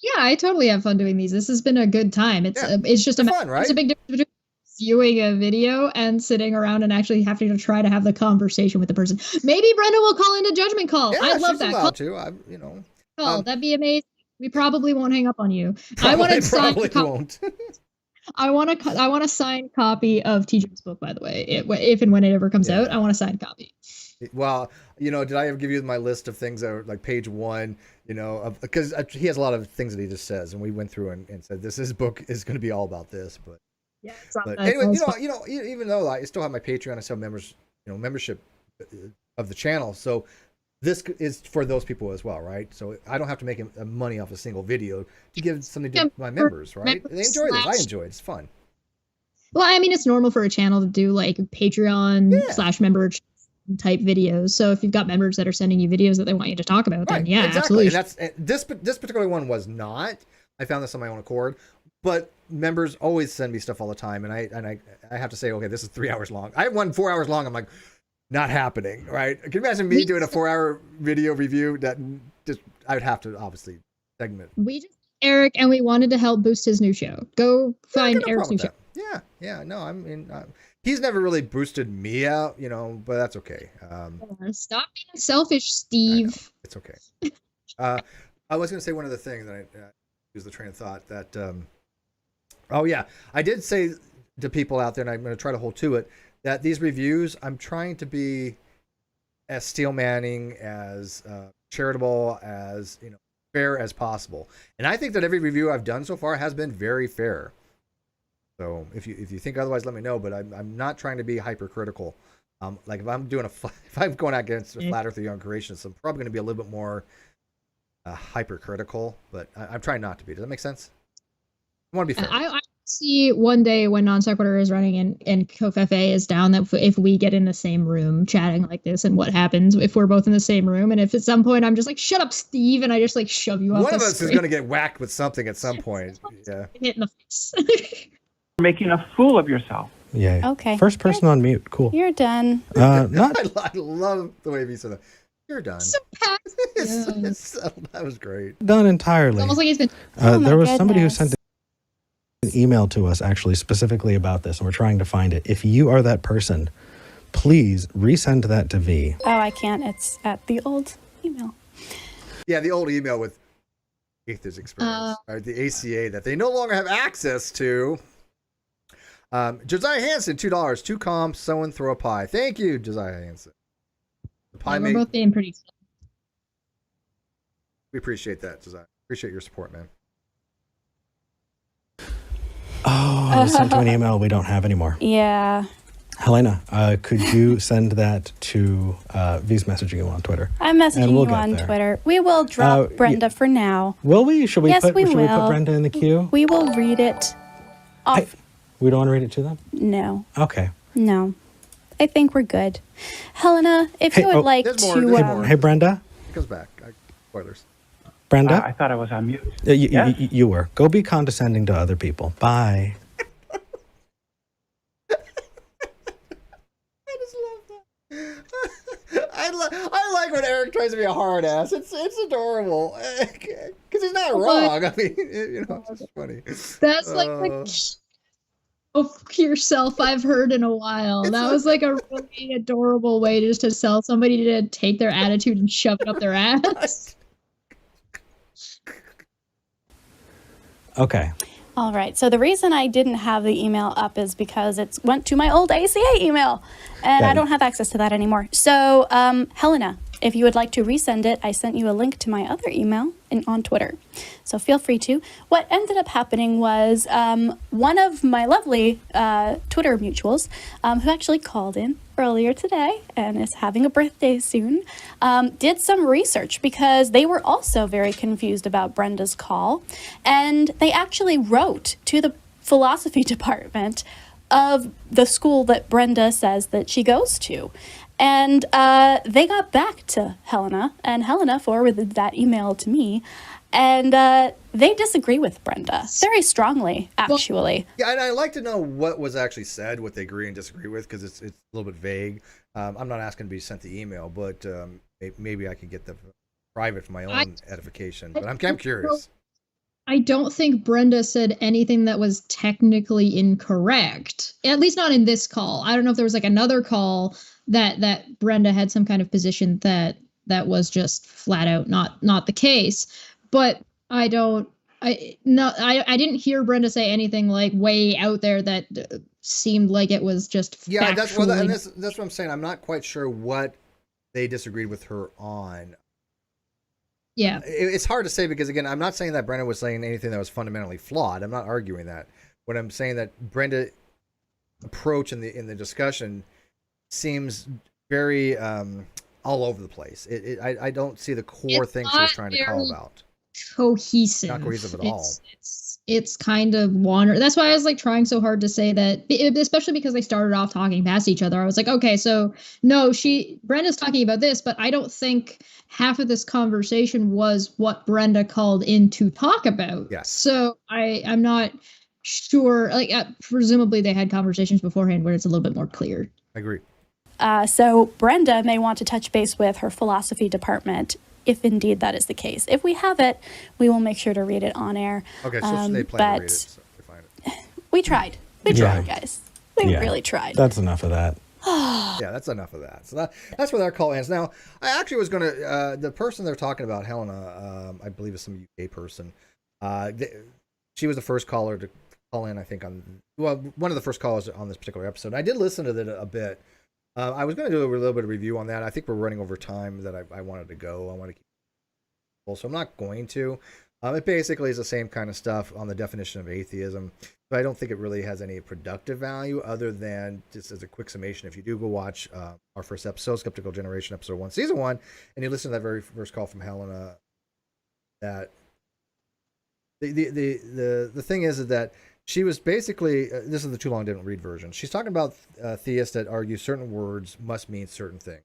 Yeah, I totally have fun doing these. This has been a good time. It's just fun, right? It's a big difference between viewing a video and sitting around and actually having to try to have the conversation with the person. Maybe Brenda will call into Judgment Call. Yeah, I'd love she's that. allowed to. Call. That'd be amazing. We probably won't hang up on you. I want to won't. I want a signed copy of TJ's book, by the way. If and when it ever comes out, I want a signed copy. Well, did I ever give you my list of things that are like page 1, because he has a lot of things that he just says, and we went through and said his book is going to be all about this, but anyway, even though I still have my Patreon, I still have members, membership of the channel, so this is for those people as well, right? So I don't have to make money off a single video to give something to my members, right? They enjoy this. I enjoy it. It's fun. Well, I mean, it's normal for a channel to do like Patreon / member type videos. So if you've got members that are sending you videos that they want you to talk about, then exactly. Absolutely. And this particular one was not. I found this on my own accord, but members always send me stuff all the time, and I have to say, okay, this is 3 hours long. I have one 4 hours long. I'm like, not happening, right? Can you imagine me doing a 4-hour video review? That just I would have to obviously segment. We just Eric, and we wanted to help boost his new show. Go find Eric's new show. Yeah. No, I mean. He's never really boosted me out, but that's okay. Stop being selfish, Steve. It's okay. I was going to say one other thing that I used the train of thought that, I did say to people out there, and I'm going to try to hold to it, that these reviews, I'm trying to be as Steel Manning, as charitable, as fair as possible. And I think that every review I've done so far has been very fair. So if you think otherwise, let me know. But I'm not trying to be hypercritical. Like if I'm going out against a flat Earth or young creationists, I'm probably going to be a little bit more hypercritical. But I'm trying not to be. Does that make sense? I want to be fair. I see one day when Non Sequitur is running and Kofefe is down, that if we get in the same room chatting like this, and what happens if we're both in the same room, and if at some point I'm just like, shut up, Steve, and I just like shove you off. One of us is going to get whacked with something at some point. Yeah. Hit in the face. Making a fool of yourself. Yeah. Okay. First person on mute. Cool. You're done. Not. I love the way he said that. You're done. So That was great. Done entirely. It's almost like he's been. There was somebody who sent an email to us actually specifically about this, and we're trying to find it. If you are that person, please resend that to V. Oh, I can't. It's at the old email. Yeah, the old email with Atheist Experience, right? The ACA that they no longer have access to. Josiah Hansen, $2. 2 comps, someone throw a pie. Thank you, Josiah Hansen. The pie We're both being pretty. We appreciate that, Josiah. Appreciate your support, man. Oh, I was sent to an email we don't have anymore. Yeah. Helena, could you send that to V's messaging you on Twitter? I'm messaging you on Twitter. We will drop Brenda for now. Will we? Should we Yes, put we should we put will. Brenda in the queue? We will read it off. We don't want to read it to them? No. Okay. No. I think we're good. Helena, if you would like there's more, to... there's more. Hey, Brenda. It goes back. Spoilers. Brenda? I thought I was on mute. You, you were. Go be condescending to other people. Bye. I just love that. I like when Eric tries to be a hard ass. It's adorable because he's not wrong. I mean, it's just funny. That's like the yourself I've heard in a while. That was like a really adorable way just to sell somebody to take their attitude and shove it up their ass. Okay. All right. So the reason I didn't have the email up is because it went to my old ACA email, and I don't have access to that anymore. So, Helena, if you would like to resend it, I sent you a link to my other email on Twitter. So feel free to. What ended up happening was one of my lovely Twitter mutuals, who actually called in earlier today and is having a birthday soon, did some research because they were also very confused about Brenda's call. And they actually wrote to the philosophy department of the school that Brenda says that she goes to. And they got back to Helena, and Helena forwarded that email to me. And they disagree with Brenda very strongly, actually. Yeah, and I'd like to know what was actually said, what they agree and disagree with, because it's a little bit vague. I'm not asking to be sent the email, but maybe I could get the private for my own edification. But I'm curious. I don't think Brenda said anything that was technically incorrect, at least not in this call. I don't know if there was like another call that Brenda had some kind of position that was just flat out not the case. But I didn't hear Brenda say anything like way out there that seemed like it was just that's what I'm saying. I'm not quite sure what they disagreed with her on. Yeah, it's hard to say because again, I'm not saying that Brenda was saying anything that was fundamentally flawed. I'm not arguing that. What I'm saying that Brenda approach in the discussion seems very all over the place. I don't see the core thing she was trying to call about. Cohesive. Not cohesive at all. It's kind of wander. That's why I was like trying so hard to say that, especially because they started off talking past each other. I was like, okay, so no, Brenda's talking about this, but I don't think half of this conversation was what Brenda called in to talk about. Yes. So I'm not sure. Like, presumably they had conversations beforehand where it's a little bit more clear. I agree. So Brenda may want to touch base with her philosophy department if indeed that is the case. If we have it, we will make sure to read it on air. Okay, so they plan to read it, so we find it. We tried. We tried, guys. We really tried. That's enough of that. Yeah, that's enough of that. So that's where that call ends. Now, I actually was going to, the person they're talking about, Helena, I believe is some UK person. She was the first caller to call in, I think, one of the first callers on this particular episode. I did listen to it a bit. I was going to do a little bit of review on that. I think we're running over time that I wanted to go. I want to keep it, so I'm not going to. It basically is the same kind of stuff on the definition of atheism, but I don't think it really has any productive value other than just as a quick summation. If you do go watch our first episode, Skeptical Generation, episode 1, season 1, and you listen to that very first call from Helena, that the thing is that she was basically, this is the too long didn't read version. She's talking about theists that argue certain words must mean certain things.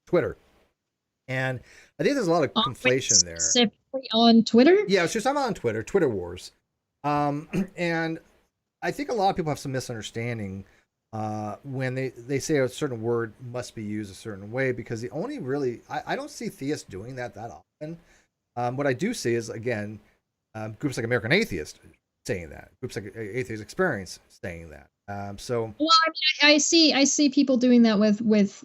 Twitter. And I think there's a lot of conflation there. Specifically on Twitter? Yeah, she's talking about on Twitter, Twitter wars. And I think a lot of people have some misunderstanding when they say a certain word must be used a certain way, because the only really, I don't see theists doing that often. What I do see is, again, groups like American Atheist saying that, groups like Atheist Experience saying that. Well, I mean, I see people doing that with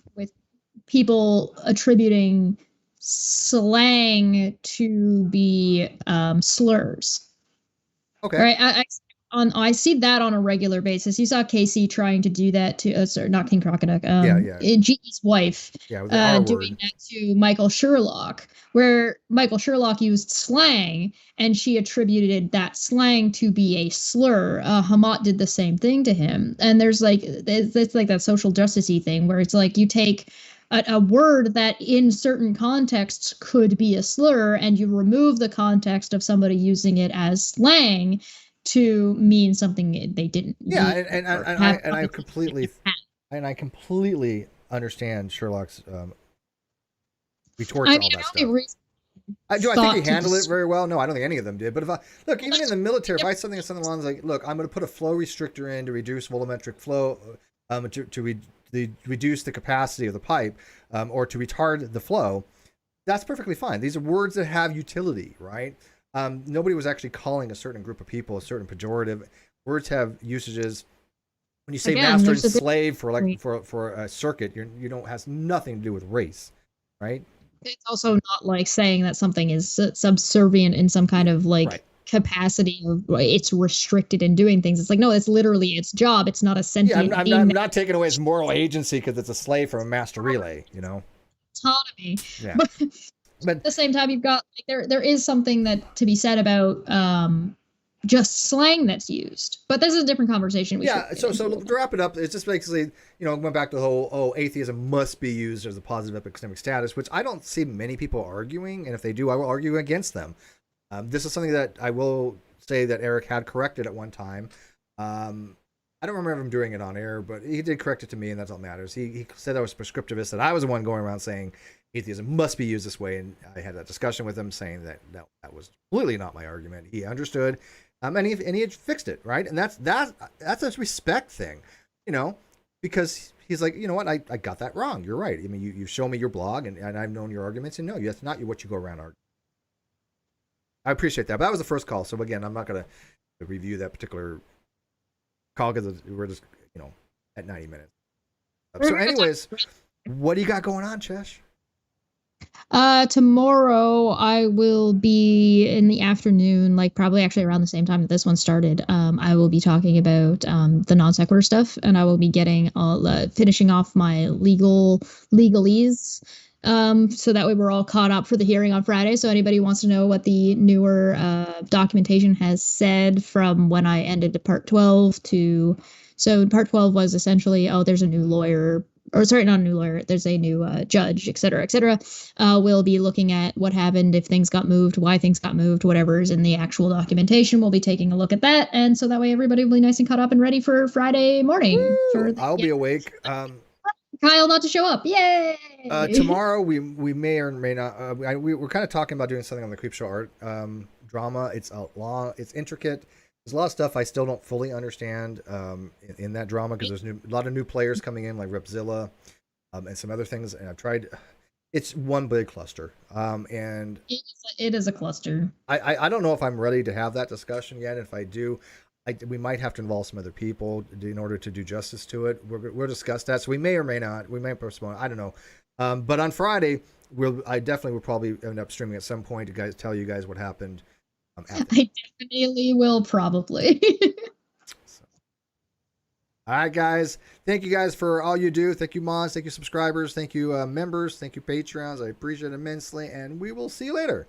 people attributing slang to be slurs. Okay. Right. I see that on a regular basis. You saw Casey trying to do that to, sorry, not King Crocoduck. Jeannie's wife. Yeah, doing that to Michael Sherlock, where Michael Sherlock used slang, and she attributed that slang to be a slur. Hamat did the same thing to him, and there's like it's like that social justice-y thing where it's like you take a word that in certain contexts could be a slur, and you remove the context of somebody using it as slang to mean something they didn't. Yeah, and I and I completely understand Sherlock's retort I to mean, all that I stuff. only I think thought he to handled it dis- very well. No, I don't think any of them did. But if I look, even in the military, if I something along the lines like, look, I'm going to put a flow restrictor in to reduce volumetric flow, reduce the capacity of the pipe, or to retard the flow, that's perfectly fine. These are words that have utility, right? Nobody was actually calling a certain group of people a certain pejorative. Words have usages. When you say Again, master and there's a slave for difference. for a circuit, you don't has nothing to do with race, right? It's also not like saying that something is subservient in some kind of like Right. capacity of it's restricted in doing things. It's like, no, it's literally its job. It's not a Yeah, sentient I'm being not taking away its moral agency because it's a slave from a master relay, you know? autonomy. Yeah. But But at the same time, you've got like, there is something that to be said about just slang that's used. But this is a different conversation. We yeah, should so to wrap it up, it's just basically, went back to the whole, atheism must be used as a positive epistemic status, which I don't see many people arguing, and if they do, I will argue against them. This is something that I will say that Eric had corrected at one time. I don't remember him doing it on air, but he did correct it to me, and that's all that matters. He said I was prescriptivist, that I was the one going around saying atheism must be used this way, and I had that discussion with him saying that that was completely not my argument. He understood, and he had fixed it, right? And that's a respect thing, because he's like, you know what, I got that wrong. You're right. I mean, you show me your blog, and I've known your arguments, and no, that's not what you go around arguing. I appreciate that, but that was the first call. So again, I'm not going to review that particular call because we're just at 90 minutes. So anyways, what do you got going on, Chesh? Tomorrow I will be in the afternoon, like probably actually around the same time that this one started. I will be talking about the non sequitur stuff, and I will be getting finishing off my legalese. So that way we're all caught up for the hearing on Friday. So anybody who wants to know what the newer documentation has said from when I ended part 12 to, so part 12 was essentially, there's a new lawyer, or sorry, not a new lawyer, there's a new judge, et cetera, et cetera. We'll be looking at what happened, if things got moved, why things got moved, whatever is in the actual documentation. We'll be taking a look at that. And so that way everybody will be nice and caught up and ready for Friday morning. I'll be awake. Kyle not to show up. Yay! Tomorrow we may or may not. We're kind of talking about doing something on the Creepshow art drama. It's it's intricate. There's a lot of stuff I still don't fully understand in that drama because there's a lot of new players coming in, like Repzilla, and some other things. And I've tried. It's one big cluster, and it is a cluster. I don't know if I'm ready to have that discussion yet. If I do, we might have to involve some other people in order to do justice to it. We'll discuss that. So we may or may not. We may postpone. I don't know. But on Friday, I definitely will probably end up streaming at some point to tell you guys what happened. I definitely will, probably. So. All right, guys. Thank you guys for all you do. Thank you, mods. Thank you, subscribers. Thank you, members. Thank you, Patreons. I appreciate it immensely. And we will see you later.